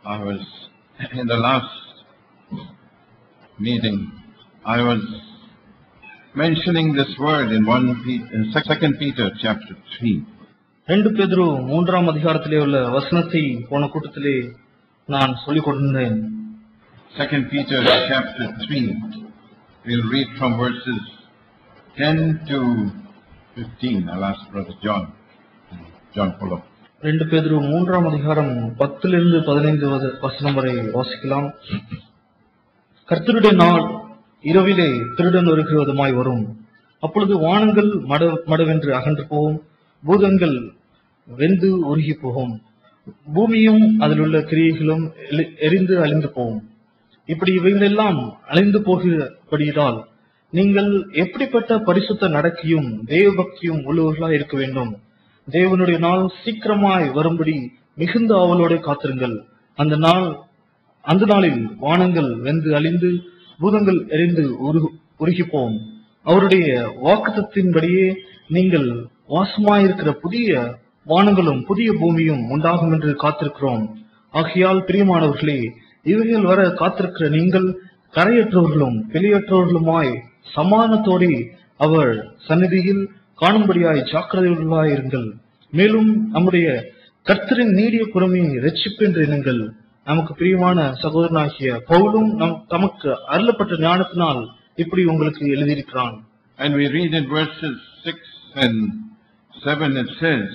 I was in the last meeting, I was mentioning this word in 2 Peter chapter 3. 2 பேதுரு 3ஆம் அதிகாரத்திலே உள்ள வசனத்தை போன கூட்டத்திலே நான் சொல்லிக் கொண்டிருந்தேன். 2 Peter chapter 3. We'll read from verses 10 to 15. I'll ask Brother John follow. 2 பேதுரு 3ஆம் அதிகாரம் 10 to 15 வசனம் வரை வாசிக்கலாம். கர்த்தருடைய நாள் இரவிலே திருடன் வருகிறதுமாய் வரும். அப்பொழுது வானங்கள் மடவென்று அகன்று போகும், பூதங்கள் வெந்து உருகி போகும், பூமியும் அதில் உள்ள கிரியைகளும் எரிந்து அழிந்து போகும். இப்படி இவைகளெல்லாம் அழிந்து போகிறபடியால் நீங்கள் எப்படிப்பட்ட பரிசுத்த நடக்கையும் தேவ பக்தியும் உள்ளவர்களாய் இருக்க வேண்டும். தேவனுடைய நாள் சீக்கிரமாய் வரும்படி மிகுந்த ஆவலோடு காத்திருங்கள். அந்த நாளில் வானங்கள் வெந்து அழிந்து பூதங்கள் எரிந்து உருகி போகும். அவருடைய வாக்குத்தத்தின்படியே நீங்கள் வாசமாயிருக்கிற புதிய வானங்களும் புதிய பூமியும் உண்டாகும் என்று காத்திருக்கிறோம். ஆகையால் பிரியமானவர்களே, இவைகள் வர காத்திருக்கிற நீங்கள் கரையற்றவர்களும் பிழையற்றவர்களுமாய் சமானத்தோடு அவர் சந்நிதியில் காணும்படியாய் ஜாக்கிரதையுள்ளாயிருங்கள். மேலும் நம்முடைய கர்த்தரின் நீடிய பொறுமையை இரட்சிப்பு என்று எண்ணுங்கள். நமக்கு பிரியமான சகோதரனாகிய பவுலும் தமக்கு அருளப்பட்ட ஞானத்தினால் இப்படி உங்களுக்கு எழுதியிருக்கிறான். And we read in verses 6 and 7, it says,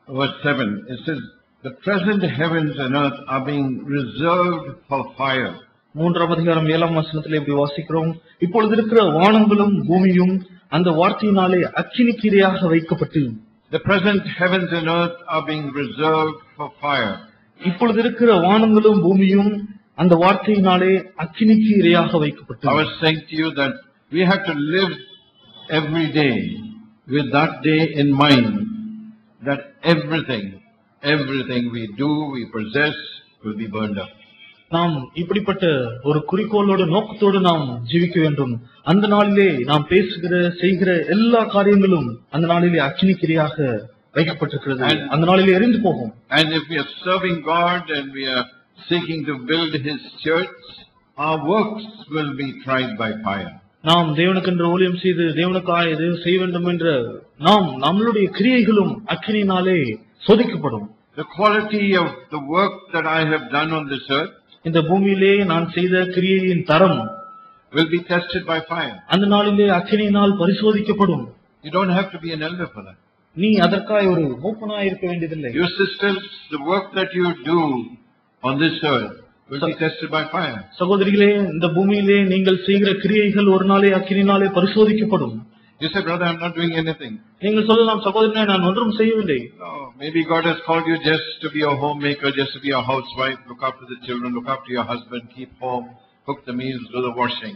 verse 7, it says, the present heavens and earth are being reserved for fire. 3ஆம் அதிகாரம் 7ஆம் வசனத்திலே இப்படி வாசிக்கிறோம். இப்பொழுது இருக்கிற வானங்களும் பூமியும் அந்த வார்த்தையினாலே அக்கினிக்கு இரையாக வைக்கப்பட்டு. The present heavens and earth are being reserved for fire. இப்பொழுது இருக்கிற வானங்களும் பூமியும் அந்த வார்த்தையினாலே அக்கினிக்கு இரையாக வைக்கப்பட்டு. I was saying to you that we have to live every day with that day in mind, that everything we do, we possess, will be burned up. நாம் இப்படிப்பட்ட ஒரு குறிக்கோளோடு நோக்கத்தோடு நாம் ஜீவிக்க வேண்டும். அந்த நாளிலே நாம் பேசுகிற செய்கிற எல்லா காரியங்களும் அந்த நாளிலே அக்கினிக்கிரையாக வைக்கப்பட்டிருக்கிறது. அந்த நாளிலே எரிந்து போகும். And if we are serving God and we are seeking to build His church, our works will be tried by fire. நாம் தேவனுக்கென்று ஊழியம் செய்து தேவனுக்காக எது செய்ய வேண்டும் என்ற நம்மளுடைய கிரியைகளும் அக்கினியினாலே சோதிக்கப்படும். The quality of the work that I have done on this earth, இந்த பூமியிலே நான் செய்த கிரியையின் தரம் will be tested by fire. அந்த நாளிலே அக்கினியினால் பரிசோதிக்கப்படும். You don't have to be an elder for that. நீ அதற்காக ஒரு மூப்பனாய் இருக்க வேண்டியதில்லை. Your sisters, the work that you do on this earth will be tested by fire. சகோதரிகளே, இந்த பூமியிலே நீங்கள் செய்கிற கிரியைகள் ஒரு நாளே அக்கினியினாலே பரிசோதிக்கப்படும். You say, brother, I'm not doing anything. நீங்கள் சொல்லலாம், சகோதரனே, நான் ஒன்றும் செய்யவில்லை. No, maybe God has called you just to be a homemaker, just to be a housewife, look after the children, look after your husband, keep home, cook the meals, do the washing.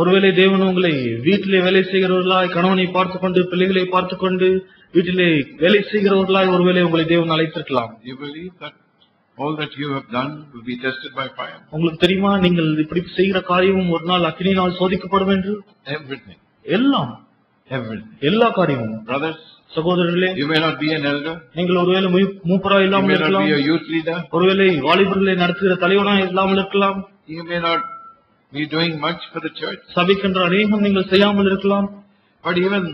ஒருவேளை தேவன் உங்களை வீட்டிலே வேலை செய்கிறவர்களாய், கணவனை பார்த்துக்கொண்டு பிள்ளைகளை பார்த்துக்கொண்டு வீட்டிலே வேலை செய்கிறவர்களாய் ஒருவேளை உங்களை தேவன் அழைத்திருக்கலாம். You believe that all that you have done will be tested by fire? உங்களுக்கு தெரியுமா, நீங்கள் இப்படி செய்கிற காரியமும் ஒரு நாள் அக்கினியினால் சோதிக்கப்படும் என்று? Everything. எல்லாம், எல்லா காரியமும். Brothers, சகோதரர்களே, you may not be an elder. நீங்கள் ஒருவேளை மூப்பராய் இல்லாமல் இருக்கலாம். You may not be a youth leader. ஒருவேளை வாலிபர்களை நடத்துகிற தலைவனாய் இல்லாமல் இருக்கலாம். You may not be doing much for the church. சபைக்கென்ற அநேகம் நீங்கள் செய்யாமல் இருக்கலாம். But even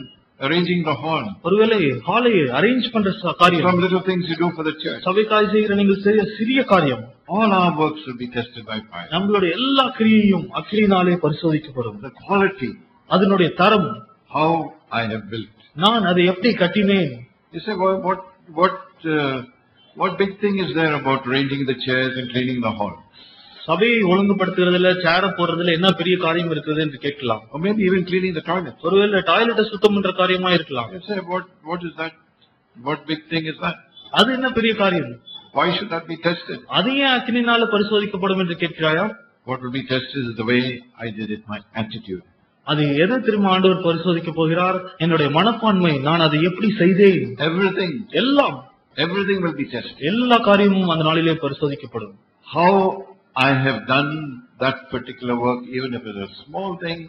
arranging the hall, ஒருவேளை ஹாலை அரேஞ்ச் பண்ற காரியம், some little things you do for the church, சபைக்காய் செய்கிற நீங்கள் செய்ய சிறிய காரியம், all our works will be tested by fire. நம்மளுடைய எல்லா கிரியையும் அக்கினியினாலே பரிசோதிக்கப்படும். The quality, அதனுடைய தரம், how I have built. நான் அதை எப்படி கட்டினேன். You say, what big thing is there about arranging the chairs and cleaning the hall? சபையை ஒழுங்குபடுத்துறதுல, சேர போறதுல என்ன பெரிய காரியம் இருக்குது என்று கேட்கலாம். Or maybe even cleaning the toilet. ஒருவேளை டாய்லெட்டை சுத்தம் பண்ற காரியமா இருக்கலாம். You say, what is that? What big thing is that? அது என்ன பெரிய காரியம்? Why should that be tested? அது ஏன் அக்கினியினால பரிசோதிக்கப்படும் என்று கேட்கிறாயா? What will be tested is the way I did it, my attitude. அது எதை திரும்ப ஆண்டவர் பரிசோதிக்க போகிறார்? என்னுடைய மனப்பான்மை, நான் அதை எப்படி செய்தேன். Everything, everything will be tested. எல்லா காரியமும் அந்த நாளிலே பரிசோதிக்கப்படும். How I have done that particular work, even if it's a small thing,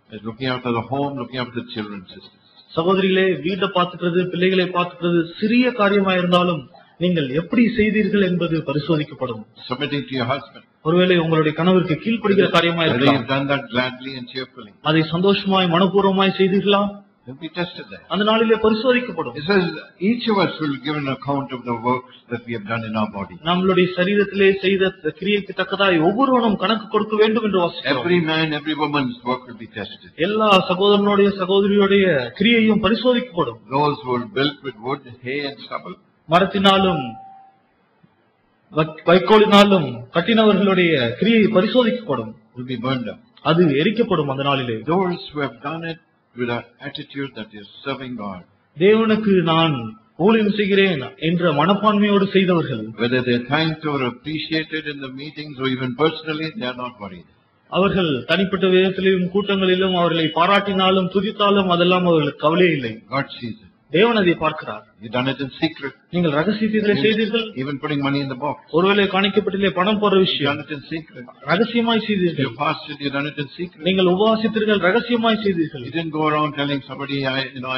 is looking after the home, looking after the children, sisters. சகோதரிகளே, வீட்டை பார்த்துக்கிறது, பிள்ளைகளை பார்த்துக்கிறது சிறிய காரியமா இருந்தாலும் நீங்கள் எப்படி செய்தீர்கள் என்பது பரிசோதிக்கப்படும். Submitting to your husband. ஒருவேளை உங்களுடைய கணவருக்கு கீழ்ப்படுகிற காரியமா Whether இருக்கலாம். you've done that gladly and cheerfully. அதை சந்தோஷமாய் மனப்பூர்வமாய் செய்தீர்களா? You'll be tested there. அந்த நாளிலே பரிசோதிக்கப்படும். It says each of us will give an account of the works that we have done in our body. நம்மளுடைய சரீரத்திலே செய்த கிரியைக்கு தக்கதாய் ஒவ்வொருவனும் கணக்கு கொடுக்க வேண்டும் என்று வாசிக்கிறோம். Every man, every woman's work will be tested. எல்லா சகோதரனுடைய சகோதரியுடைய கிரியையும் பரிசோதிக்கப்படும். Those who are built with wood, hay and stubble. மரத்தினாலும் வைக்கோலினாலும் கட்டினவர்களுடைய கிரியை பரிசோதிக்கப்படும். Will be burned up. அது எரிக்கப்படும் அந்த நாளிலே. Those who have done it with an attitude that is serving God. தேவனுக்கு நான் ஊழியம் செய்கிறேன் என்ற மனப்பான்மையோடு செய்தவர்கள். Whether they thanked or appreciated in the meetings or even personally, they are not worried. அவர்கள் தனிப்பட்ட விதத்திலும் கூட்டங்களிலும் அவர்களை பாராட்டினாலும் துதித்தாலும் அதெல்லாம் அவர்களுக்கு கவலை இல்லை. God sees it. தேவன் அதை பார்க்கிறார். You done it in secret. நீங்கள் ரகசியத்திலே செய்தீர்கள். Even putting money in the box. ஒருவேளை காணிக்கப்பட்டிலே பணம் போற You விஷயம். done it in secret. ரகசியமாய் செய்தீர்கள். You fasted. You done it in secret. நீங்கள் உபவாசித்தீர்கள், ரகசியமாய் செய்தீர்கள். You didn't go around telling somebody,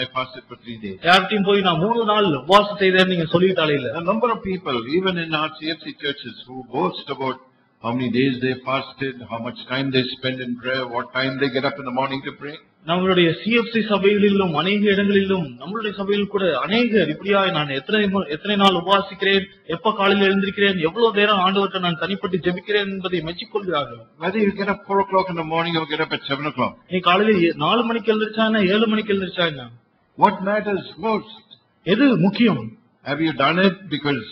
I fasted for 3 days. யார்கிட்டயும் போய் நான் 3 நாள் உபவாசம் செய்தேன்னு நீங்க சொல்லிட்டாலே இல்ல. A number of people, even in our CFC churches, who boast about how many days they fasted, how much time they spend in prayer, what time they get up in the morning to pray. நம்மளுடைய CFC சபைகளிலும் அநேக இடங்களிலும் நம்மளுடைய சபையில் கூட அநேகர் இப்படியாய் நான் எத்தனை நாள் உபவாசிக்கிறேன், எப்ப காலையில் எழுந்திருக்கிறேன், எவ்வளவு நேரம் ஆண்டவர்கிட்ட நான் தனிப்பட்டு ஜெபிக்கிறேன் என்பதை மெச்சிக்கொள்கிறார்கள். Whether you get up 4 o'clock in the morning or get up at 7 o'clock. நீ காலையில 4 மணிக்கு எழுந்திருச்சா என்ன, 7 மணிக்கு எழுந்திருச்சா என்ன? What matters most? எது முக்கியம்? Have you done it because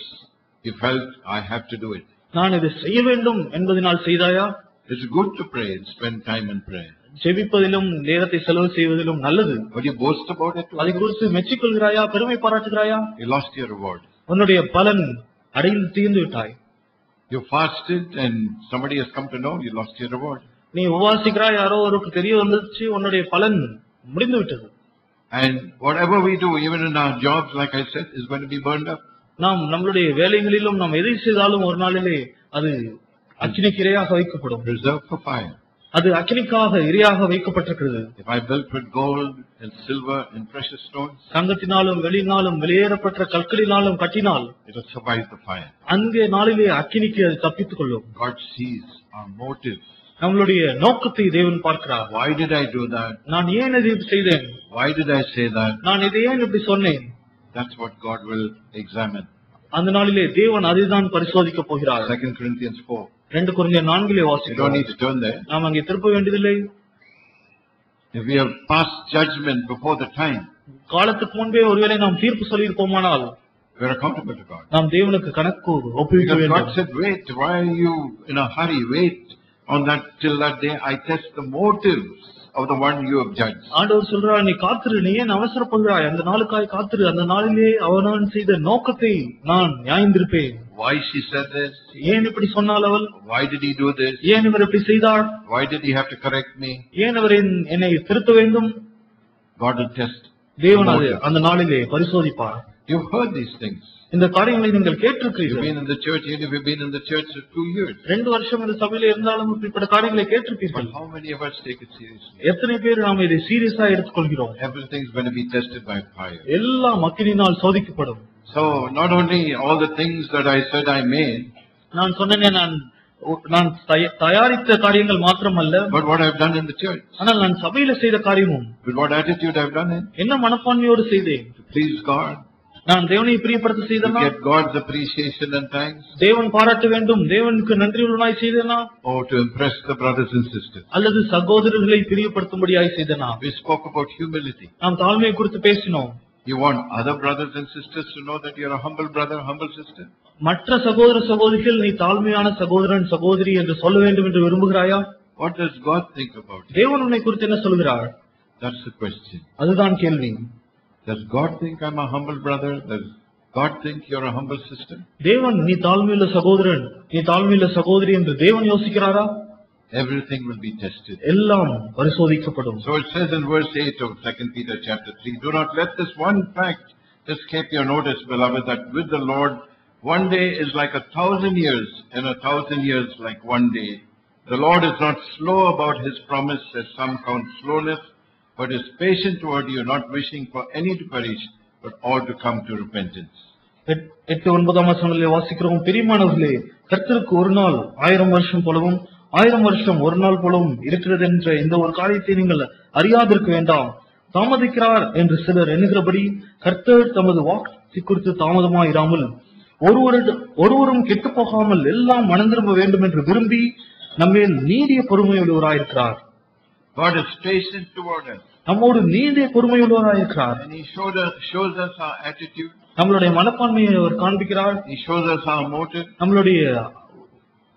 you felt I have to do it? நான் இதை செய்ய வேண்டும் என்பதனால் செய்தாயா? It's good to pray and spend time in prayer. ஜெபிப்பதிலும் நேரத்தை செலவு செய்வதிலும் நல்லது. But you boast about it. அதை குறித்து மெச்சிக்கொள்கிறாயா, பெருமை பாராட்டுகிறாயா? You lost your reward. உன்னுடைய பலன் அடைந்து தீர்ந்து விட்டாய். You fasted and somebody has come to know, you lost your reward. நீ உபவாசிக்கிறாய், யாரோ ஒருக்கு தெரிய வந்துச்சு, உன்னுடைய பலன் முடிந்து விட்டது. And whatever we do, even in our jobs, like I said, is going to be burned up. நாம் நம்மளுடைய வேலைகளிலும் நாம் எதை செய்தாலும் ஒரு நாளிலே அது அக்கினிக்கு இரையாக வைக்கப்படும். Reserved for fire. அது அக்கினிக்காக இரையாக வைக்கப்பட்டிருக்கிறது. If I built with gold and silver and precious stones, தங்கத்தினாலும் வெளியினாலும் வெளியேறப்பட்ட கற்களினாலும் கட்டினால் it will survive the fire. அங்கே நாளிலே அக்கினிக்கு அது தப்பித்துக் கொள்ளும். God sees our motives. நம்மளுடைய நோக்கத்தை தேவன் பார்க்கிறார். Why did I do that? நான் ஏன் இதை செய்தேன்? Why did I say that? நான் இதை ஏன் இப்படி சொன்னேன்? That's what God will examine. அந்த நாளிலே தேவன் அதைதான் பரிசோதிக்க போகிறார். 2 Corinthians 4. 2 கொரிந்தியர் 4 You don't வாசிக்கிறோம். need to turn there. நாம் அங்கே திருப்ப வேண்டியதில்லை. If we have passed judgment before the time, காலத்துக்கு முன்பே ஒருவேளை நாம் தீர்ப்பு சொல்லியிருப்போமானால் we are accountable to God. நாம் தேவனுக்கு கணக்கு ஒப்புவிக்க Because God வேண்டும். said, wait, why are you in a hurry? Wait on that till that day. I test the motives of the one you have judged. ஆண்டவர் சொல்றார், நீ காத்திரு, நீ ஏன் அவசரப்படுகிறாய்? அந்த நாளுக்காய் காத்திரு, அந்த நாளிலே அவன் செய்த நோக்கத்தை நான் நியாயந்திருப்பேன். Why she said this? ஏன் இப்படி சொன்னாள் அவள்? Why did he do this? ஏன் இவர் இப்படி செய்தார்? Why did he have to correct me? ஏன் அவர் என்னை திருத்த வேண்டும்? God will test. தேவன் அது அந்த நாளிலே பரிசோதிப்பார். You've heard these things. இந்த காரியங்களை நீங்கள் You've கேட்டிருக்கிறீர்கள். been in the church, even if you've been in the church for 2 years. 2 வருஷம் இந்த சபையில இருந்தாலும் இப்படிப்பட்ட காரியங்களை But கேட்டிருப்பீர்கள். how many of us take it seriously? எத்தனை பேர் நாம் இதை சீரியஸா எடுத்துக்கொள்கிறோம்? Everything's going to be tested by fire. எல்லா மக்களினால் சோதிக்கப்படும். So, not only all the things that I said I made, நான் சொன்னேனே, நான் தயாரித்த காரியங்கள் மாத்திரமல்ல, but what I've done in the church. ஆனால் நான் சபையில செய்த காரியமும் With what attitude I've done it. என்ன மனப்பான்மையோடு செய்தேன். To please God. நான் தேவனை பிரியப்படுத்த To செய்தேனா? get God's appreciation and thanks. தேவன் பாராட்ட வேண்டும், தேவனுக்கு நன்றியுள்ளவனாய் செய்தேனா? Or to impress the brothers and sisters. அல்லது சகோதரர்களை பிரியப்படுத்தும்படியாய் செய்தேனா? We spoke about humility. நாம் தாழ்மையை குறித்து பேசினோம். You want other brothers and sisters to know that you're a humble brother, humble sister? மற்ற சகோதர சகோதரிகள் நீ தாழ்மையான சகோதரன் சகோதரி என்று சொல்ல வேண்டும் என்று விரும்புகிறாயா? What does God think about you? தேவன் உன்னை குறித்து என்ன சொல்கிறார்? That's the question. அதுதான் கேள்வி. Does God think I'm a humble brother? Does God think you're a humble sister? தேவன் நீ தாழ்மையுள்ள சகோதரன், நீ தாழ்மையுள்ள சகோதரி என்று தேவன் யோசிக்கிறாரா? Everything will be tested. எல்லாம் பரிசோதிக்கப்படும். So it says in verse 8 of 2 Peter chapter 3, do not let this one fact escape your notice, beloved, that with the Lord 1 day is like 1,000 years, and 1,000 years like 1 day. The Lord is not slow about his promise, as some count slowness, but is patient toward you, not wishing for any to perish, but all to come to repentance. 8-9 வசனங்களிலே வாசிக்கிறோம், பிரியமானவர்களே, கர்த்தருக்கு ஒரு நாள் 1000 வருஷம் போலவும் 1000 வருஷம் ஒரு நாள் போலவும் இருக்கிறது என்ற இந்த ஒரு காரியத்தை நீங்கள் அறியாதிருக்க வேண்டாம். தாமதிக்கிறார் என்று சிலர் எண்ணுகிறபடி கர்த்தர் தமது வாக்கு குறித்து தாமதமாயிராமல் ஒருவரும் கெட்டு போகாமல் எல்லாம் மனம் திரும்ப வேண்டும் என்று விரும்பி நம்மேல் நீடிய பொறுமையுள்ளவராயிருக்கிறார். God is patient toward us. நம்மோடு நீடிய பொறுமையுள்ளவராயிருக்கிறார். And He shows us our attitude. நம்மளுடைய மனப்பான்மையை அவர் காண்பிக்கிறார். He shows us our motive. நம்மளுடைய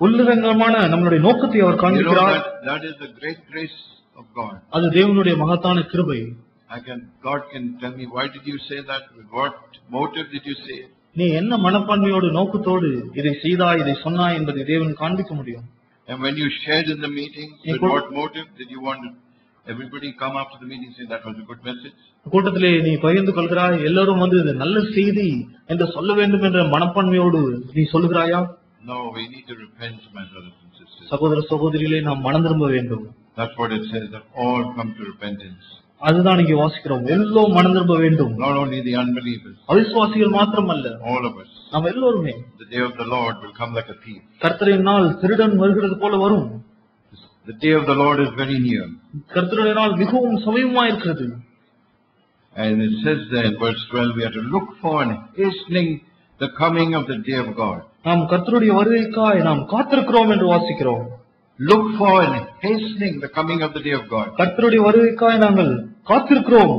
உள்ளரங்கமான நம்மளுடைய நோக்கத்தை அவர் காண்பிக்கிறார். That is the great grace of God. அது தேவனுடைய மகத்தான கிருபை. God can tell me, why did you say that? With what motive did you say it? நீ என்ன மனப்பான்மையோடு நோக்கத்தோடு இதை செய்தாய், இதை சொன்னாய் என்பதை தேவன் காண்பிக்க முடியும். And when you shared in the meeting, with what motive did you want everybody come after the meeting say that was a good message? கூட்டத்திலே நீ பகிர்ந்து கொள்கிறாய், எல்லாரும் வந்து இது நல்ல செய்தி என்று சொல்ல வேண்டும் என்ற மனப்பான்மையோடு நீ சொல்லுகிறாயா? No, we need to repent, my brothers and sisters. சகோதர சகோதரிகளே, நாம் மனம் திரும்ப வேண்டும். That's what it says, that all come to repentance. அதுதான் இங்கே வாசிக்கிறோம், எல்லோரும் மனம் திரும்ப வேண்டும். Not only the unbelievers, அவிசுவாசிகள் மாத்திரமல்ல, all of us. நாம் எல்லோருமே. The day of the Lord will come like a thief. கர்த்தரின் நாள் திருடன் வருகிறது போல வரும். The day of the Lord is very near. கர்த்தருடைய நாள் மிகவும் சமீபமாக இருக்கிறது. And it says there in verse 12, we have to look for and hastening the coming of the day of God. நாம் கர்த்தருடைய வருகைக்காய் நாம் காத்திருக்கிறோம் என்று வாசிக்கிறோம். Look for and hastening the coming of the day of God. கர்த்தருடைய வருகைக்காய் நாங்கள் காத்திருக்கிறோம்.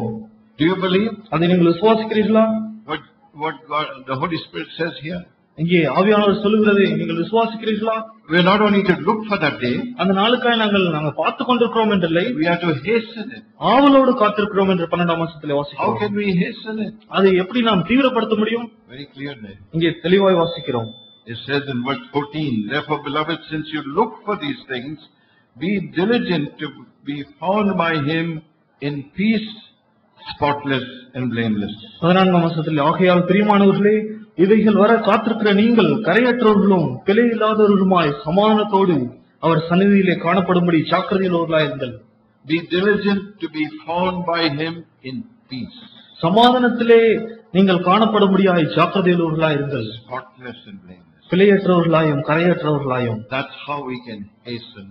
Do you believe? அதை நீங்கள் விசுவாசிக்கிறீர்களா? What God, the Holy Spirit says here? இங்கே ஆவியானவர் சொல்லுகிறதை நீங்கள் விசுவாசிக்கிறீர்களா? We are not only to look for that day. அந்த நாளுக்காய் நாங்கள் பார்த்து கொண்டிருக்கிறோம் என்றில்லை, we have to hasten it. ஆவலோடு காத்திருக்கிறோம் என்று 12ஆம் வசனத்திலே வாசிக்கிறோம். How can we hasten it? அதை எப்படி நாம் தீவிரப்படுத்த முடியும்? Very clearly. இங்கே தெளிவாய் வாசிக்கிறோம். It says in verse 14, therefore, beloved, since you look for these things, be diligent to be found by Him in peace, spotless and blameless. 14ஆம் வசனத்தில், ஆகையால் பிரியமானவர்களே, இவைகள் வர காத்திருக்கிற நீங்கள் கரையற்றவர்களும் பிழை இல்லாதவர்களுமாய் சமாதானத்தோடு அவர் சந்நிதியிலே காணப்படும்படி ஜாக்கிரதையுள்ளவர்களாயிருங்கள். Be diligent to be found by Him in peace. சமாதானத்திலே நீங்கள் காணப்படும்படியாய் ஜாக்கிரதையுள்ளவர்களாயிருங்கள். Spotless and blameless. பிழையற்றவர்களாயும் கரையற்றவர்களாயும். That's how we can hasten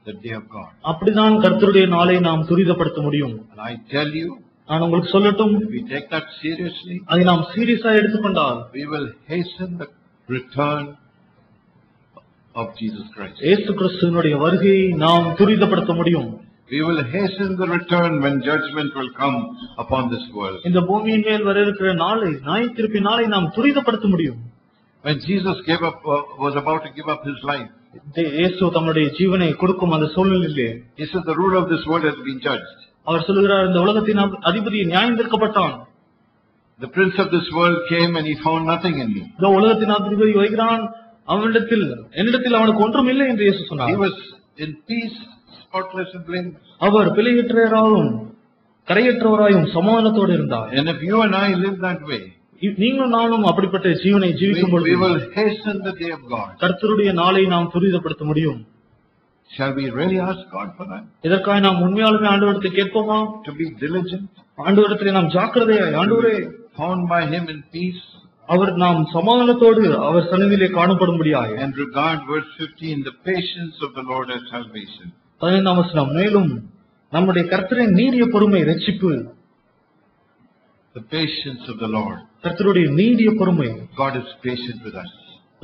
the day of God. அப்படிதான் கர்த்தருடைய நாளை நாம் துரிதப்படுத்த முடியும். And I tell you, நான் உங்களுக்கு சொல்லட்டும், if we take that seriously, அதை நாம் சீரியஸா எடுத்துக்கொண்டால், we will hasten the return of Jesus Christ. இயேசு கிறிஸ்துவினுடைய வருகையை நாம் துரிதப்படுத்த முடியும். We will hasten the return when judgment will come upon this world. இந்த பூமியின் மேல் வர இருக்கிற நாளை, நியாயத்தீர்ப்பின் நாளை நாம் துரிதப்படுத்த முடியும். When Jesus was about to give up His life, இயேசு தம்முடைய ஜீவனை கொடுக்கும் அந்த சூழ்நிலையிலே, He said the ruler of this world has been judged. அவர் சொல்கிறார், இந்த உலகத்தின் அதிபதி நியாயம் தீர்க்கப்பட்டான். The prince of this world came and he found nothing in me. இந்த உலகத்தின் அதிபதி வருகிறான், என்னிடத்தில் அவனுக்கு ஒன்றும் இல்லை என்று இயேசு சொன்னார். He was in peace, spotless and blameless. அவர் பிழையற்றவராயும் கரையற்றவராயும் சமாதானத்தோடு இருந்தார். And if you and I live that way, நீங்களும் நானும் அப்படிப்பட்ட ஜீவனை ஜீவிக்கும் பொழுது, we will hasten the day of God. கர்த்தருடைய நாளை நாம் துரிதப்படுத்த முடியும். Shall we really ask God for that? இதற்காக நாம் உண்மையாலுமே ஆண்டவரிடத்தில் கேட்போமா? To be diligent, ஆண்டவரிடத்தில் நாம் ஜாக்கிரதையாய், ஆண்டவரே, found by Him in peace, அவர் நாம் சமாதானத்தோடு அவர் சந்நிதியிலே காணப்படும்படியாய். And regard verse 15, the patience of the Lord as salvation. 15ஆம் வசனம், மேலும் நம்முடைய கர்த்தரின் நீடிய பொறுமை இரட்சிப்பு. The patience of the Lord. கர்த்தருடைய நீடிய பொறுமை. God is patient with us.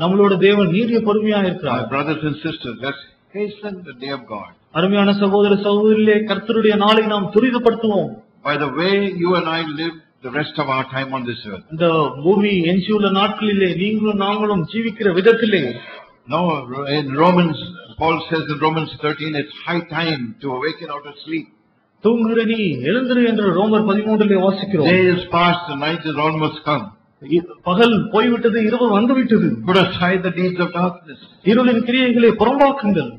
நம்மளோட தேவன் நீடிய பொறுமையாக இருக்கிறார். My brothers and sisters, let's hasten the day of God. அருமையான சகோதர சகோதரிகளே, கர்த்தருடைய நாளை நாம் துரிதப்படுத்துவோம். By the way you and I live the rest of our time on this earth. இந்த பூமி எஞ்சியுள்ள நாட்களிலே நீங்களும் நாங்களும் ஜீவிக்கிற விதத்திலே, no, in Romans, Paul says in Romans 13, it's high time to awaken out of sleep. தூங்குகிற நீ எழுந்திரு என்று ரோமர் 13 வாசிக்கிறோம். Day is past, the night is almost come. பகல் போய்விட்டது, இரவு வந்துவிட்டது. Put aside the deeds of darkness. இருளின் கிரியைகளை புறம்பாக்குங்கள்.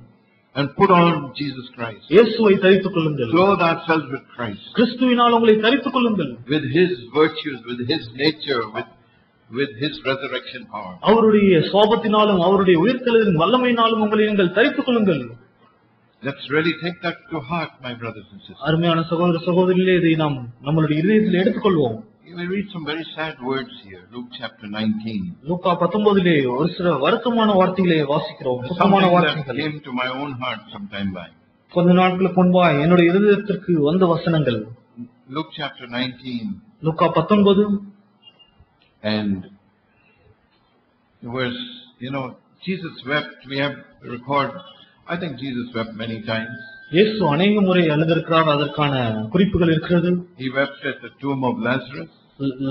And put on Jesus Christ. இயேசுவை தரித்துக் கொள்ளுங்கள். Clothe ourselves with Christ. கிறிஸ்துவினால் உங்களை தரித்துக் கொள்ளுங்கள். With His virtues, with His nature, with His resurrection power. அவருடைய சுபாவத்தினாலும் அவருடைய உயிர்த்தெழுதலின் வல்லமையினாலும் உங்களை நீங்கள் தரித்துக் கொள்ளுங்கள். Let's really take that to heart, my brothers and sisters. அருமையான சகோதர சகோதரிகளே, இதை நாம் நம்மளுடைய இதயத்தில் எடுத்துக்கொள்வோம். we read some very sad words here. Luke chapter 19. லூக்கா 19 ஒரு சில வருத்தமான வார்த்தைகளை வாசிக்கிறோம். துக்கமான Something that வார்த்தைகள் came to my own heart some time back. கொஞ்ச நாட்களுக்கு முன்பாய் என்னுடைய இருதயத்திற்கு வந்த வசனங்கள். Luke chapter 19 Luca 19 and verse, Jesus wept. We have record. I think Jesus wept many times. இயேசு अनेक முறை அழுதிருக்கிறார். அதற்கான குறிப்புகள் இருக்கிறது. He wept at the tomb of Lazarus.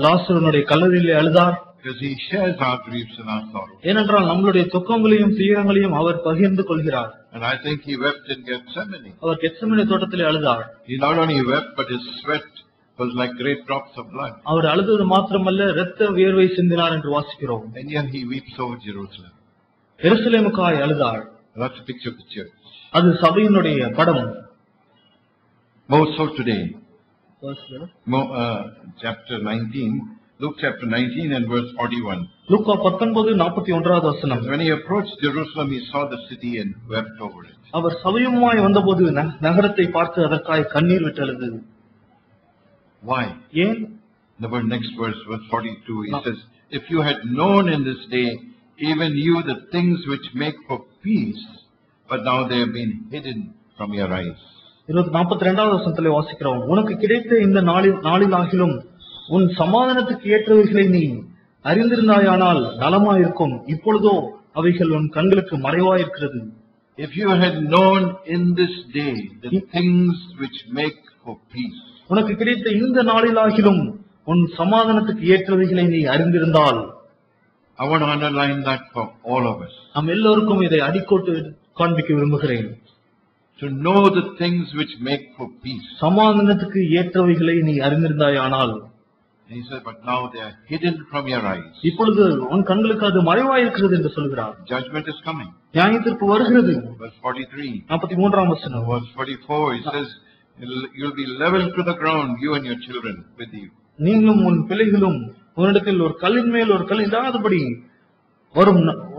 லாசருடைய கல்லறையிலே அழுதார். Because he shares our griefs and our sorrows. ஏனென்றால் நம்மளுடைய துக்கங்களையும் துயரங்களையும் அவர் பகிர்ந்து கொள்கிறார். And I think he wept in Gethsemane. அவர் கெத்செமனே தோட்டத்திலே அழுதார். He not only wept, but his sweat was like great drops of blood. அவர் அழுதது மாத்திரமல்ல, இரத்த வியர்வை சிந்தினார் என்று வாசிக்கிறோம். And yet he weeps over Jerusalem. எருசலேமுக்காய் அழுதார். That's a picture of the church. அது சபையினுடைய படம். More so today. Chapter 19, Luke chapter 19 and verse 41. லூக்கா 19:41 வசனம். When he approached Jerusalem, he saw the city and wept over it. அவர் சபையுமாய் வந்தபோது நகரத்தை பார்த்து அதற்காய் கண்ணீர் விட்டு அழுதது. Why? ஏன்? The next verse 42, he says, if you had known in this day, even you, the things which make for peace, but now they have been hidden from your eyes. 42வது வசனத்திலே வாசிக்கிறோம். உனக்கு கிடைத்த இந்த நாளிலாகிலும் உன் சமாதானத்துக்கு ஏற்றவைகளை நீ அறிந்திருந்தாயானால் நலமாயிருக்கும். இப்பொழுதோ அவைகள் உன் கண்களுக்கு மறைவாயிருக்கிறது. If you had known in this day the things which make for peace. உனக்கு கிடைத்த இந்த நாளிலாகிலும் உன் சமாதானத்துக்கு ஏற்றவைகளை நீ அறிந்திருந்தால். I want to underline that for all of us. நாம் எல்லோருக்கும் இதை அடிக்கோட்டு காண்பிக்க விரும்புகிறேன். To know the things which make for peace. சமாதானத்துக்கு ஏற்றவைகளை நீ அறிந்திருந்தாயானால். He said, but now they are hidden from your eyes. இப்பொழுது உன் கண்களுக்கு அது மறைவாயிருக்கிறது என்று சொல்கிறார். Judgment is coming. நியாயத்தீர்ப்பு வருகிறது. Verse 43. 43ஆம் வசனம். Verse 44, he says, you'll be leveled to the ground, you and your children with you. நீங்களும் உன் பிள்ளைகளும் உன்னிடத்தில் ஒரு கல்லின் மேல் ஒரு கல் இல்லாதபடி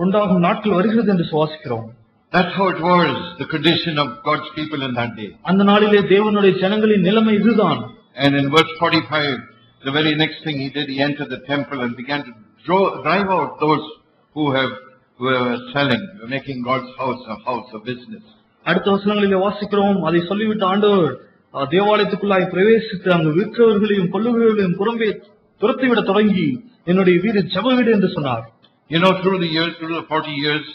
உண்டாகும் நாட்கள் வருகிறது என்று சுவாசிக்கிறோம். That's how it was, the condition of God's people in that day. அந்த நாளிலே தேவனுடைய ஜனங்களின் நிலைமை இதுதான். And in verse 45, the very next thing he did, he entered the temple and began to drive out those who were selling, making God's house a house of business. அடுத்த வசனங்களிலே வாசிக்கிறோம். அதை சொல்லிவிட்டு ஆண்டவர் தேவாலயத்துக்குள்ளாய் பிரவேசித்து அங்கு விற்கிறவர்களையும் கொள்ளுகிறவர்களையும் புறம்பே துரத்திவிட தொடங்கி என்னுடைய வீடு ஜெப வீடு என்று சொன்னார். Through the 40 years,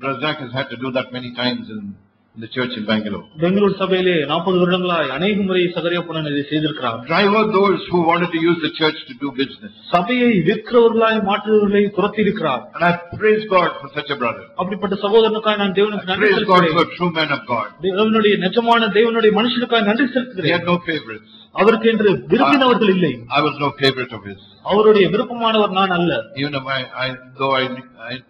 Brother Zach has had to do that many times in the church in Bangalore. Bangalore சபையிலே 40 வருடங்களாய் அநேக முறை சகரியாப்பன் இதை செய்திருக்கிறார். Drive out those who wanted to use the church to do business. சபையை விற்கிறவர்களாய் மாற்றுவர்களை துரத்தி இருக்கிறார். And I praise God for such a brother. அப்படிப்பட்ட சகோதரனுக்காய் நான் தேவனுக்கு நன்றி Praise செலுத்துகிறேன். God for a true man of God. தேவனுடைய நிஜமான தேவனுடைய மனுஷனுக்காய் நன்றி He செலுத்துகிறேன். had no favorites. அவருக்கு என்று விரும்பினவர்கள் இல்லை. I was no favorite of his. அவருடைய விருப்பமானவர் நான் அல்ல. Even though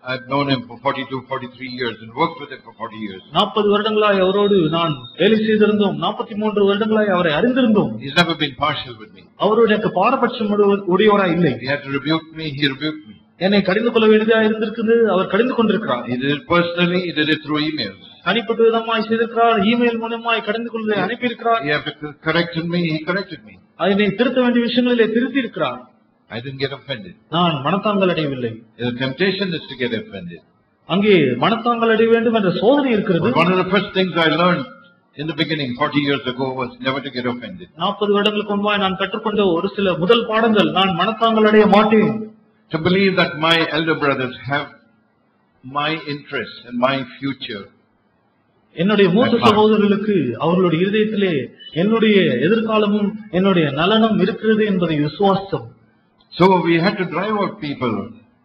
I've known him for 42, 43 years and worked with him for 40 years. 40 வருடங்களாய் அவரோடு நான் வேலை செய்திருந்தோம். 43 வருடங்களாய் அவரை அறிந்திருந்தோம். He's never been partial with me. அவருடைய பாரபட்சம் உடையவராய் இல்லை. He had to rebuke me, he rebuked me. என்னை கடிந்து கொள்ள வேண்டியதா இருந்திருக்குது, அவர் கடிந்து கொண்டிருக்கிறார். He did it personally, he did it through emails. தனிப்பட்ட விதமாய் செய்திருக்கிறார். இமெயில் மூலமாய் கடிந்து கொள்ள அனுப்பியிருக்கிறார். He had to correct me, he corrected me. அதனை திருத்த வேண்டிய விஷயங்களிலே திருத்தி இருக்கிறார். I didn't get offended. நான் மனத்தாங்கல் அடையவில்லை. The temptation is to get offended. அங்கே மனத்தாங்கல் அடைய வேண்டும் என்ற சோதனை இருக்கிறது. One of the first things I learned in the beginning 40 years ago was never to get offended. 40 வருடங்களுக்கு முன்பாய் நான் கற்றுக்கொண்ட ஒரு சில முதல் பாடங்கள், நான் மனத்தாங்கல் அடைய மாட்டேன். To believe that my elder brothers have my interests and my future. என்னுடைய மூத்த சகோதரர்களுக்கு அவர்களுடைய இதயத்திலே என்னுடைய எதிர்காலமும் என்னுடைய நலனும் இருக்கிறது என்பதை விசுவாசம். So we had to drive out people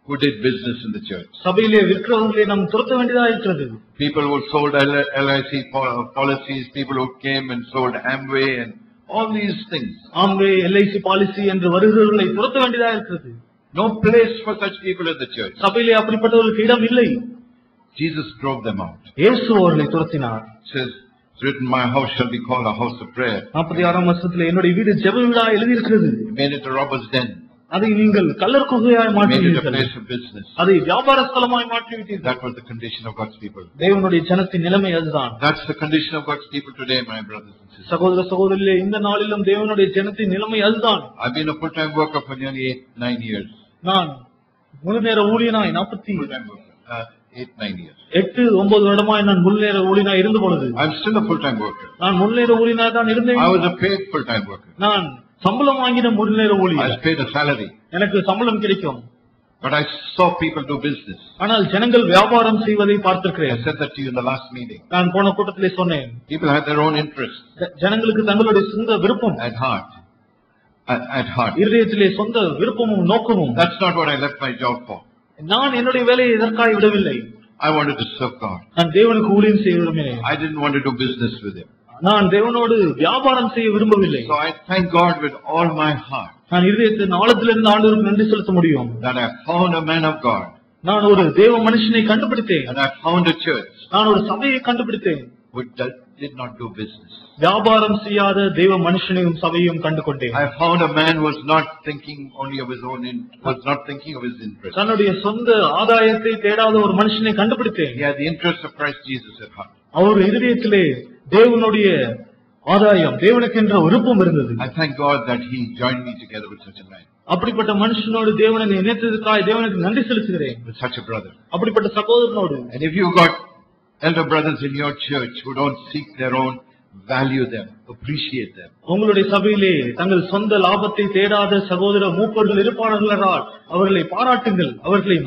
who did business in the church. சபையிலே விற்கிறவர்களை நாம் துரத்த வேண்டியதா இருக்கிறது. People who sold LIC policies, people who came and sold Amway and all these things. Amway, LIC policy என்று வருகிறவர்களை துரத்த வேண்டியதா இருக்கிறது. No place for such people in the church. சபையிலே அப்படிப்பட்டவர்களுக்கு இடம் இல்லை. Jesus drove them out. இயேசு அவர்களை துரத்தினார். Says, it's written, my house shall be called a house of prayer. 46ஆம் வசனத்திலே என்னுடைய வீடு ஜெப வீடா எழுதி இருக்கிறது. He made it a robber's den. அதை நீங்கள் Kallar குகையாய் You made it a மாற்றினீர்கள். place of business. அதை வியாபார ஸ்தலமாய் மாற்றிவிட்டீர்கள். That was the condition of God's people. தேவனுடைய ஜனத்தின் நிலைமை அதுதான். That's the condition of God's people today, my brothers and sisters. சகோதர சகோதரிகளே, இந்த நாளிலும் தேவனுடைய ஜனத்தின் நிலைமை அதுதான். I've been a full-time worker for nearly 8-9 years. நான் முழு நேர ஊழியனாய் Full-time worker. 8-9 years. 8-9 வருடமாய் நான் முழு நேர ஊழியனாய் இருந்த பொழுது I'm still a full-time worker. நான் முழு நேர ஊழியனாய் தான் இருந்தேன். I was a paid full-time worker. நான் சம்பளம் வாங்கின முழு நேர I ஊழியர். was paid a salary. எனக்கு சம்பளம் கிடைக்கும். But I saw people do business. ஆனால் ஜனங்கள் வியாபாரம் செய்வதை I பார்த்திருக்கிறேன். said that to you in the last meeting. நான் போன கூட்டத்திலே சொன்னேன். People had their own interests ஜனங்களுக்கு தங்களுடைய சொந்த விருப்பம், at heart. At heart. இருதயத்திலே சொந்த விருப்பமும் நோக்கமும். That's not what I left my job for. நான் என்னுடைய வேலையை இதற்காக விடவில்லை. I wanted to serve God. நான் தேவனுக்கு ஊழியம் செய்ய விரும்பினேன். I didn't want to do business with Him. நான் தேவனோடு வியாபாரம் செய்ய விரும்பவில்லை. So I thank God with all my heart நான் இருதயத்தின் ஆழத்திலிருந்து ஆண்டவருக்கு நன்றி செலுத்த முடியும். that I found a man of God நான் ஒரு தேவ மனுஷனை கண்டுபிடித்தேன். and I found a church நான் ஒரு சபையை கண்டுபிடித்தேன். which did not do business. வியாபாரம் செய்யாத தேவ மனுஷனையும் சபையும் கண்டு கொண்டேன். I found a man who was not thinking only of his own was not thinking of his interest. தன்னுடைய சொந்த ஆதாயத்தை தேடாத ஒரு மனுஷனை கண்டுபிடித்தேன். He had the interest of Christ Jesus at heart. அவர் இருதயத்திலே தேவனுடைய ஆதாயம், தேவனுக்கென்ற விருப்பம் இருந்தது. I thank God that He joined me together with such a man, அப்படிப்பட்ட மனுஷனோடு தேவனை இணைத்ததுக்காய் தேவனுக்கு நன்றி செலுத்துகிறேன். with such a brother. அப்படிப்பட்ட சகோதரனோடு. And if you got elder brothers in your church who don't seek their own, value them, appreciate them. உங்களுடைய சபையிலே தங்கள் சொந்த லாபத்தை தேடாத சகோதர மூப்பர்கள் இருப்பார்கள் என்றால் அவர்களை பாராட்டுங்கள், அவர்களை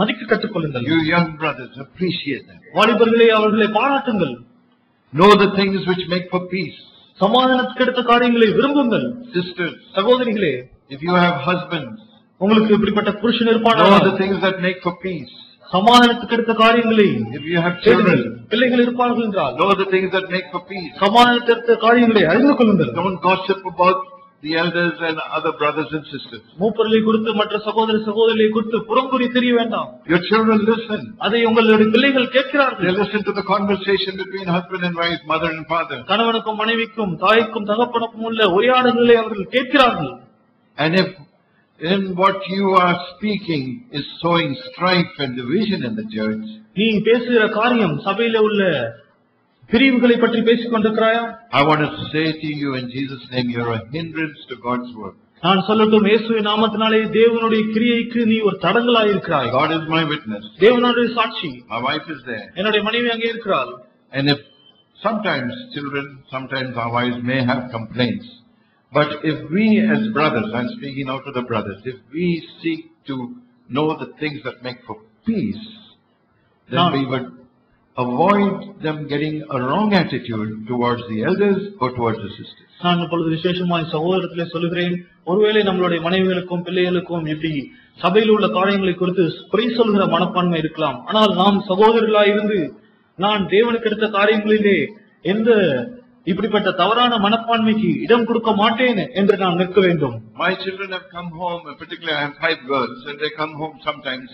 மதிக்க கற்றுக்கொள்ளுங்கள். You young brothers, appreciate them. வாலிபர்களே, அவர்களை பாராட்டுங்கள். Know the things which make for peace. சமாதானத்துக்கு எடுத்த காரியங்களை விரும்புங்கள். Sisters, சகோதரிகளே, if you have husbands, உங்களுக்கு இப்படிப்பட்ட புருஷன் know இருப்பார்கள். the things that make for peace. சமாதானத்துக்கு எடுத்த காரியங்களை If you have children, பிள்ளைகள் இருப்பார்கள் என்றால் know the things that make for peace. சமாதானத்துக்கு எடுத்த காரியங்களை அறிந்து கொள்ளுங்கள். Don't gossip about the elders and other brothers and sisters. மூப்பர்களை குறித்து மற்ற சகோதர சகோதரிகளை குறித்து புறம்புரி தெரிய வேண்டாம். Your children listen. அதை உங்களுடைய பிள்ளைகள் They கேட்கிறார்கள். listen to the conversation between husband and wife, mother and father. கணவனுக்கும் மனைவிக்கும் தாய்க்கும் தகப்பனுக்கும் உள்ள உரையாடல்களை அவர்கள் கேட்கிறார்கள். And if in what you are speaking is sowing strife and division in the church, நீ பேசுகிற காரியம் சபையில உள்ள பிரிவுகளை பற்றி பேசிக் கொண்டிருக்கிறாயா? I want to say to you in Jesus' name, you're a hindrance to God's work. நான் சொல்லட்டும், இயேசுவின் நாமத்தினாலே தேவனுடைய கிரியைக்கு நீ ஒரு தடங்கலாய் இருக்கிறாய். God is my witness. தேவனுடைய சாட்சி. My wife is there. என்னுடைய மனைவி அங்கே இருக்கிறாள். And if sometimes children, sometimes our wives may have complaints. But if we as brothers, I'm speaking now to the brothers, if we seek to know the things that make for peace, then we would avoid them getting a wrong attitude towards the elders or towards the sisters. நான் இப்பொழுது விசேஷமாய் சகோதரத்திலே சொல்லுகிறேன், ஒருவேளை நம்மளுடைய மனைவிகளுக்கும் பிள்ளைகளுக்கும் இப்படி சபையில் உள்ள காரியங்களை குறித்து குறை சொல்கிற மனப்பான்மை இருக்கலாம். ஆனால் நாம் சகோதரர்களாய் இருந்து நான் தேவனுக்கு எடுத்த காரியங்களிலே எந்த இப்படிப்பட்ட தவறான மனப்பான்மைக்கு இடம் கொடுக்க மாட்டேன் என்று நான் நிற்க வேண்டும். My children have come home, particularly I have 5 girls, and they come home sometimes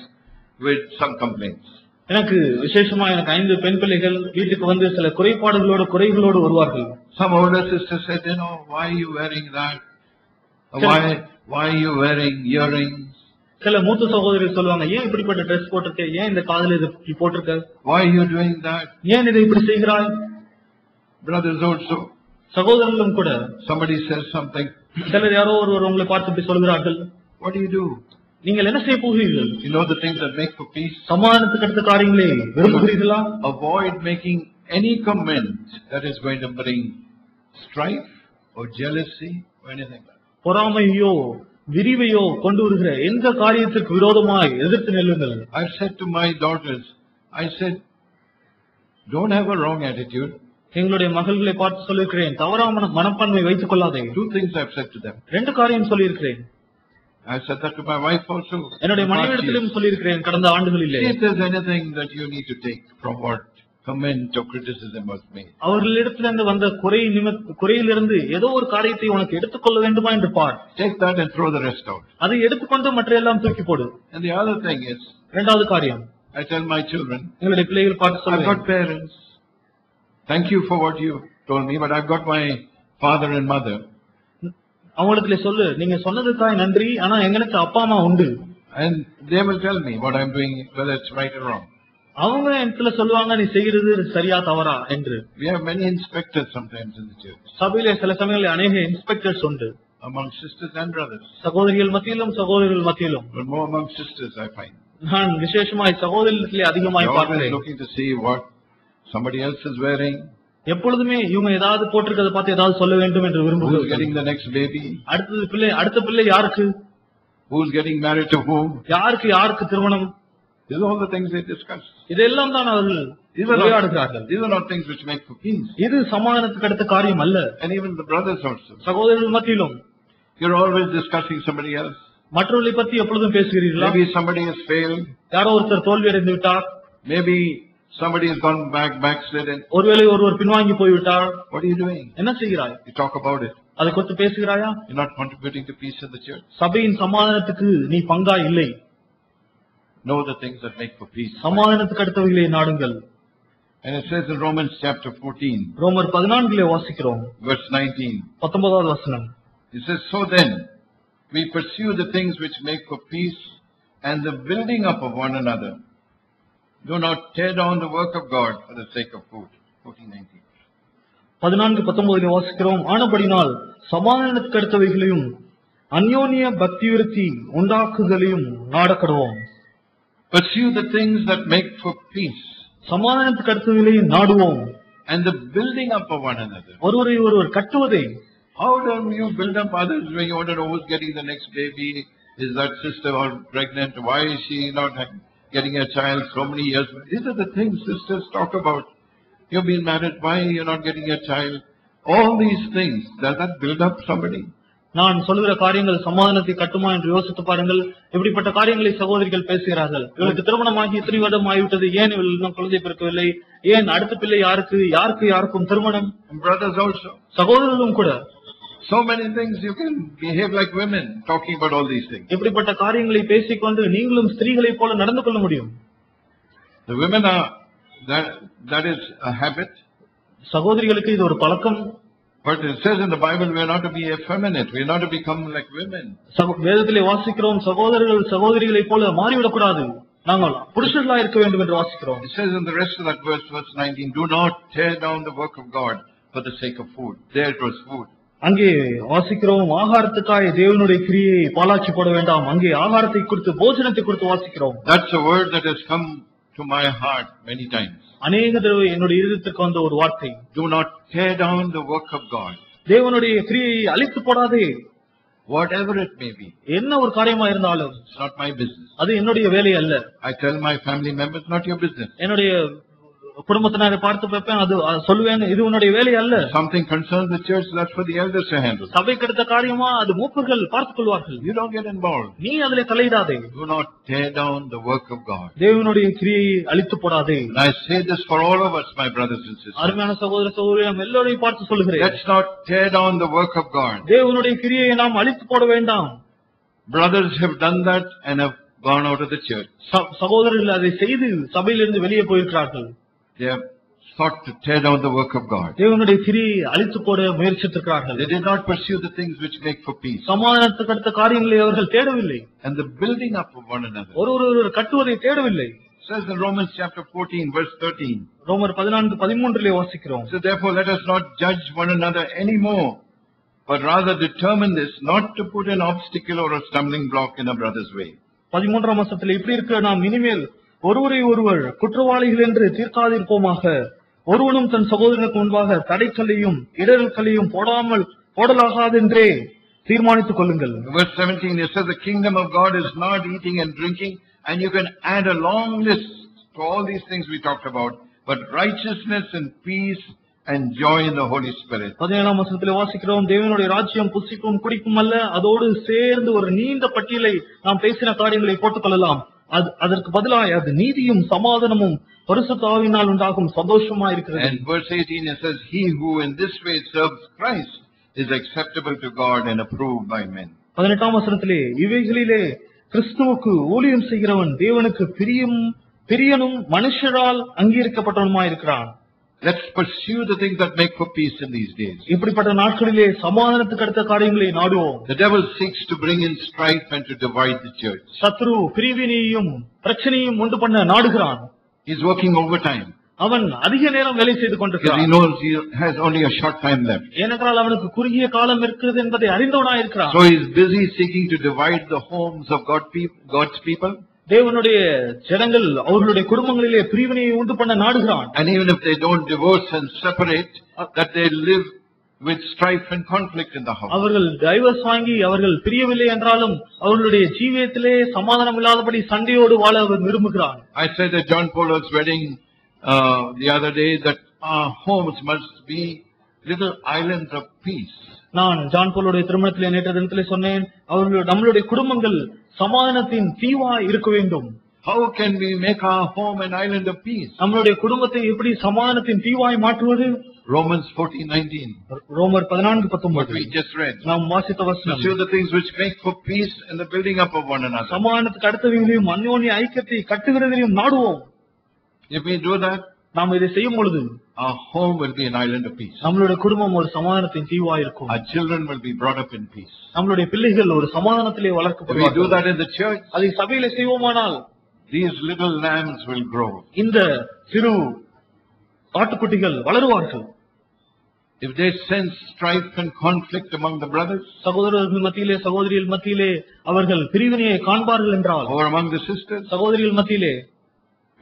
with some complaints. எனக்கு விசேஷமா எனக்கு 5 பெண் பிள்ளைகள் வீட்டுக்கு வந்து சில குறைகளோடு வருவார்கள். Some older sisters said, why are you wearing that? Why are you wearing earrings? சில மூத்த சகோதரர்கள் சொல்லுவாங்க, ஏன் இப்படிப்பட்ட ட்ரெஸ் போட்டிருக்க, ஏன் இந்த காதுல இது போட்டிருக்க, why are you doing that? ஏன் இதை இப்படி செய்கிறாய்? Brothers also, சகோதரர்களும் கூட somebody says something, சிலர் யாரோ ஒருவர் உங்களை பார்த்து இப்படி சொல்கிறார்கள், what do you do? நீங்கள் என்ன செய்ய போகிறீர்கள்? You know the things that make for peace? சமாதானத்துக்கு அடுத்த காரியங்களை விரும்புகிறீர்களா? Avoid making any comment that is going to bring strife or jealousy or anything like that. பொறாமையோ விரிவையோ கொண்டு வருகிற எந்த காரியத்திற்கு விரோதமாய் எதிர்த்து நில்லுங்கள். I've said to my daughters, I said, don't have a wrong attitude. எங்களுடைய மகள்களை பார்த்து சொல்லியிருக்கிறேன், தவறான மனப்பான்மை வைத்துக் கொள்ளாதே. 2 things I've said to them. 2 காரியம் சொல்லியிருக்கிறேன். I said that to my wife also. என்னுடைய மனைவியிடத்திலும் சொல்லியிருக்கிறேன் கடந்த ஆண்டுகளிலே. If there's anything that you need to take from what comment or criticism was made, அவர்களிடத்திலிருந்து வந்த குறையிலிருந்து ஏதோ ஒரு காரியத்தை உனக்கு எடுத்துக்கொள்ள வேண்டுமா என்று பார். take that and throw the rest out. அதை எடுத்துக்கொண்டு மற்ற எல்லாம் தூக்கி போடு. And the other thing is, 2வது காரியம், I tell my children, எங்களுடைய பிள்ளைகள் பார்த்து I've சொல்லுவேன், got parents. Thank you for what you told me, but I've got my father and mother. அவங்களுக்கு சொல்லு, நீங்க சொன்னதுக்காக நன்றி, ஆனா எங்களுக்கு அப்பா அம்மா உண்டு. And they will tell me what I'm doing, whether it's right or wrong. அவங்க இடத்துல சொல்லுவாங்க நீ செய்யறது சரியா தவறா என்று. We have many inspectors sometimes in the church. சபையிலே சில சமயங்களில் அநேக இன்ஸ்பெக்டர்ஸ் உண்டு. Among sisters and brothers. சகோதரிகள் மத்தியிலும் சகோதரர்கள் மத்தியிலும். But more among sisters I find. நான் விசேஷமாய் சகோதரிகளே அதிகமாய் பார்க்கிறேன். Always looking to see what somebody else is wearing. எப்பொழுதுமே இவங்க ஏதாவது போட்டிருக்கிறத பார்த்து ஏதாவது சொல்ல வேண்டும் என்று விரும்புகிறார்கள். Who's getting the next baby? அடுத்த பிள்ளை யாருக்கு? Who's getting married to whom? யாருக்கு திருமணம்? These are all the things they discuss. இதெல்லாம் தான் அவர்கள் உரையாடுகிறார்கள். These are not things which make for peace. இது சமாதானத்துக்கு அடுத்த காரியம் அல்ல. And even the brothers also. சகோதரர்கள் மத்தியிலும் You're always discussing somebody else. மற்றவர்களை பற்றி எப்பொழுதும் பேசுகிறீர்களா? Maybe somebody has failed. யாரோ ஒருத்தர் தோல்வி அடைந்து விட்டார். Maybe somebody has gone backslidden. ஒருவேளை ஒருவர் பின்வாங்கி போய்விட்டார். What are you doing? என்ன செய்கிறாய்? You talk about it. அதை குறித்து பேசுகிறாயா? You're not contributing to peace in the church. சபையின் சமாதானத்துக்கு நீ பங்கா இல்லை. Know the things that make for peace. சமாதானத்துக்கு அடுத்தவைகளை நாடுங்கள். And it says in Romans chapter 14, ரோமர் 14 வாசிக்கிறோம். verse 19. 19வது வசனம். It says, so then, we pursue the things which make for peace and the building up of one another. Do not tear down the work of God for the sake of food. 14:19. 14-19 வாசிக்கிறோம். ஆனபடினால் சமாதானத்துக்கு அடுத்தவைகளையும் அந்யோன்ய பக்தி விருத்தி உண்டாக்குதலையும் நாடக்கடுவோம். Pursue the things that make for peace. சமாதானத்துக்கு அடுத்தவைகளையும் நாடுவோம். And the building up of one another. ஒருவரை ஒருவர் கட்டுவதை. How do you build up others when you want to know who's getting the next baby? Is that sister or pregnant? Why is she not getting a child so many years? These are the things sisters talk about. You've been married, why you're not getting a child? All these things, does that build up somebody? நான் சொல்லுகிற காரியங்கள் சமாதானத்தை கட்டுமா என்று யோசித்து பாருங்கள். இப்படிப்பட்ட காரியங்களை சகோதரிகள் பேசுகிறார்கள். இவளுக்கு திருமணமாகி இத்தனை வருடம் ஆகிவிட்டது, ஏன் இவள் இன்னும் குழந்தை பிறக்கவில்லை, ஏன் அடுத்த பிள்ளை யாருக்கும் திருமணம்? Brothers also. சகோதரர்களும் கூட. So many things you can behave like women, talking about all these things. இப்படிப்பட்ட காரியங்களை பேசிக்கொண்டு நீங்களும் ஸ்திரீகளைப் போல நடந்து கொள்ள முடியும். The women are, that is a habit. சகோதரிகளுக்கு இது ஒரு பழக்கம். But it says in the Bible we are not to be effeminate, we are not to become like women. வேதத்திலே வாசிக்கிறோம் சகோதரிகளைப் போல மாறிவிடக்கூடாது, நாங்கள் புருஷர்களாக இருக்க வேண்டும் என்று வாசிக்கிறோம். It says in the rest of that verse 19, do not tear down the work of God for the sake of food. There it was food. அங்கே வாசிக்கிறோம் ஆகாரத்துக்காக தேவனுடைய கிரியை பாலாக்கி போட வேண்டாம். அங்கே ஆகாரத்தை குறித்து போஜனத்தை குறித்து வாசிக்கிறோம். That's a word that has come to my heart many times. அநேக தடவை என்னுடைய இதயத்துக்கு வந்த ஒரு வார்த்தை. Do not tear down the work of God. தேவனுடைய கிரியை அழித்து போடாதே. Whatever it may be. என்ன ஒரு காரியமா இருந்தாலும். It's not my business. அது என்னுடைய வேலை அல்ல. I tell my family members, not your business. என்னுடைய குடும்பத்தினரை பார்த்து பார்ப்பேன், அது சொல்லுவேன், இது உன்னுடைய வேலை அல்ல. Something concerns the church, that's for the elders to handle. சபைக்கு அடுத்த காரியமா அது மூப்பர்கள் பார்த்துக் கொள்வார்கள். You don't get involved. நீ அதிலே தலையிடாதே. Do not tear down the work of God. தேவனுடைய கிரியை அழித்து போடாதே. And I say this for all of us, my brothers and sisters. அருமையான சகோதர சகோதரிகள் எல்லோரையும் பார்த்து சொல்லுகிறேன். Let's not tear down the work of God. தேவனுடைய கிரியை நாம் அழித்து போட வேண்டாம். Brothers have done that and have gone out of the church. சகோதரர்கள் அதை செய்து சபையிலிருந்து வெளியே போயிருக்கிறார்கள். They have sought to tear down the work of God. தேவனுடைய கிரியை அழித்து போட முயற்சித்திருக்கிறார்கள். They did not pursue the things which make for peace. சமாதானத்துக்கு அடுத்த காரியங்களை அவர்கள் தேடவில்லை. And the building up of one another. ஒருவர் கட்டுவதை தேடவில்லை. It says in Romans chapter 14 verse 13. ரோமர் 14:13 வாசிக்கிறோம். So therefore let us not judge one another anymore, but rather determine this, not to put an obstacle or a stumbling block in a brother's way. 13 வசனத்தில் இப்படி இருக்க நாம் இனிமேல் ஒருவரை ஒருவர் குற்றவாளிகள் என்று தீர்க்காதிருப்போமாக, ஒருவனும் தன் சகோதரனுக்கு முன்பாக தடைக்கல்லையும் இடர்களையும் போடலாகாதென்றே தீர்மானித்துக் கொள்ளுங்கள். Verse 17, it says the kingdom of God is not eating and drinking, and you can add a long list to all these things we talked about, but righteousness and peace and joy in the Holy Spirit. 17 வசனத்தில் வாசிக்கிறோம், தேவனுடைய ராஜ்யம் புசிப்பும் குடிப்பும் அல்ல, அதோடு சேர்ந்து ஒரு நீண்ட பட்டியலை நாம் பேசின காரியங்களை போட்டுக் கொள்ளலாம். அதற்கு பதிலாக அது நீதியும் சமாதானமும் பரிசுத்த ஆவியினால் உண்டாகும் சந்தோஷமா இருக்கிறது. And verse 18 it says, he who in this way serves Christ is acceptable to God and approved by men. 18 வசனத்திலே இவைகளிலே கிறிஸ்துவுக்கு ஊழியம் செய்கிறவன் தேவனுக்கு பிரியனும் மனுஷரால் அங்கீகரிக்கப்பட்டவனுமாய் இருக்கிறான். Let's pursue the things that make for peace in these days. இப்படிப்பட்ட நாட்களிலே சமாதானத்துக்கு அடுத்த காரியங்களை நாடுவோம். The devil seeks to bring in strife and to divide the church. சத்ரு பிரிவினையும் பிரச்சனையும் உண்டு பண்ண நாடுகிறான். He's working overtime. அவன் அதிக நேரம் வேலை செய்து கொண்டிருக்கிறான். He knows he has only a short time left. ஏனென்றால் அவனுக்கு குறுகிய காலம் இருக்கிறது என்பதை அறிந்தவனாய் இருக்கிறான். So he is busy seeking to divide the homes of God's people. தேவனுடைய ஜனங்கள் அவர்களுடைய குடும்பங்களிலே பிரிவினையை உண்டு பண்ண நாடுகிறான். And even if they don't divorce and separate, that they live with strife and conflict in the house. அவர்கள் டைவர்ஸ் வாங்கி அவர்கள் பிரியவில்லை என்றாலும் அவர்களுடைய ஜீவியத்திலே சமாதானம் இல்லாதபடி சண்டையோடு வாழ அவர் விரும்புகிறான். I said at John Paul's wedding the other day that our homes must be little islands of peace. நான் ஜான் போலுடைய திருமணத்திலே நேற்று தினத்திலே சொன்னேன், நம்மளுடைய குடும்பங்கள் சமாதானத்தின் தீவா இருக்க வேண்டும். How can we make our home an island of peace? நம்மளுடைய குடும்பத்தை எப்படி சமாதானத்தின் தீவாய் மாற்றுவது? Romans 14:19. ரோமர் 14:19. What we just read. நாம் வாசித்த வசனம். Pursue the things which make for peace and the building up of one another. சமாதானத்துக்கு அடுத்தவைகளையும் அந்யோன்ய ஐக்கியத்தை கட்டுகிறதையும் நாடுவோம். If we do that, நாம் இதை செய்யும் பொழுது our home will be an island of peace. நம்மளுடைய குடும்பம் ஒரு சமாதானத்தின் தீவா இருக்கும். Our children will be brought up in peace. நம்மளுடைய பிள்ளைகள் ஒரு சமாதானத்திலே If we do வளர்க்கப்படுவார்கள். that in the church, அதை சபையிலே செய்வோமானால் these little lambs will grow. இந்த சிறு ஆட்டுக்குட்டிகள் வளருவார்கள். If they sense strife and conflict among the brothers, சகோதரர்கள் மத்தியிலே சகோதரிகள் மத்தியிலே அவர்கள் பிரிவினையை காண்பார்கள் என்றால், or among the sisters, சகோதரிகள் மத்தியிலே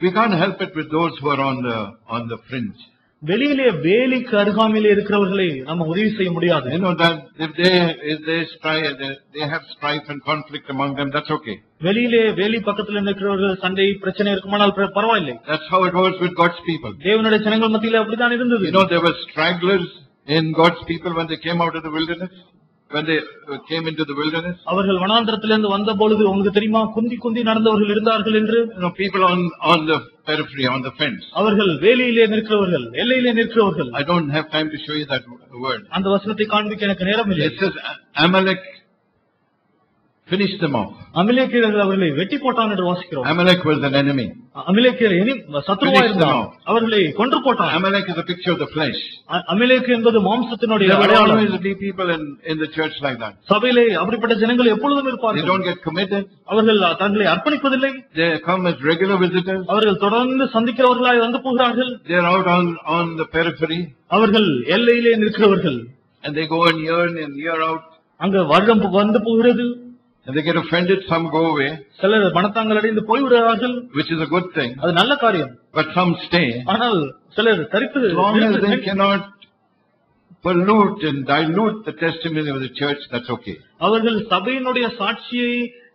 we can't help it with those who are on the fringe. வெளியிலே வேலிக்கு அருகாமையிலே இருக்கிறவர்களை நம்ம உதவி செய்ய முடியாது. You know that if they have strife and conflict among them, that's okay. வெளியிலே வேலி பக்கத்துல இருக்கிறவர்கள் சண்டை பிரச்சனை இருக்குமானால் பரவாயில்லை. That's how it was with God's people. தேவனுடைய ஜனங்கள் மத்தியிலே அப்படித்தான் இருந்தது. You know, there were stragglers in God's people when they came out of the wilderness. When they came into the wilderness, அவர்கள் வனாந்தரத்திலிருந்து வந்த பொழுது உங்களுக்கு தெரியுமா, குந்தி குந்தி நடந்தவர்கள் இருந்தார்கள் என்று. you know, people on the periphery, on the fence. அவர்கள் வேலியிலே நிற்கிறவர்கள், எல்லையிலே நிற்கிறவர்கள். I don't have time to show you that word. அந்த வசனத்தை காண்பிக்க எனக்கு நேரம் இல்லை. It says Amalek finished them off. அமலேக்கியர்கள் அவர்களை வெட்டி போட்டான் என்று வாசிக்கிறோம். Amalek was an enemy. அமலேக்கியர் சத்ருவா இருந்தான், அவர்களை கொன்று போட்டான். Amalek is a picture of the flesh. அமலேக்கு என்பது மாம்சத்தினுடைய There will அடையாளம். always be people in the church like that. சபையிலே அப்படிப்பட்ட ஜனங்கள் எப்பொழுதும் They இருப்பார்கள். don't get committed. அவர்கள் தங்களை அர்ப்பணிப்பதில்லை. They come as regular visitors. அவர்கள் தொடர்ந்து சந்திக்கிறவர்களாய் வந்து போகிறார்கள். They are out on the periphery. அவர்கள் எல்லையிலே நிற்கிறவர்கள். And they go and year out. அங்க வருடம் வந்து போகிறது. And they get offended, some go away. சிலர் மனத்தாங்கள் அடைந்து போய்விடுகிறார்கள். Which is a good thing. அது நல்ல காரியம். But some stay. ஆனால் சிலர் தரித்து As long as they cannot pollute and dilute the testimony of the church, that's okay. அவர்கள் சபையினுடைய சாட்சியை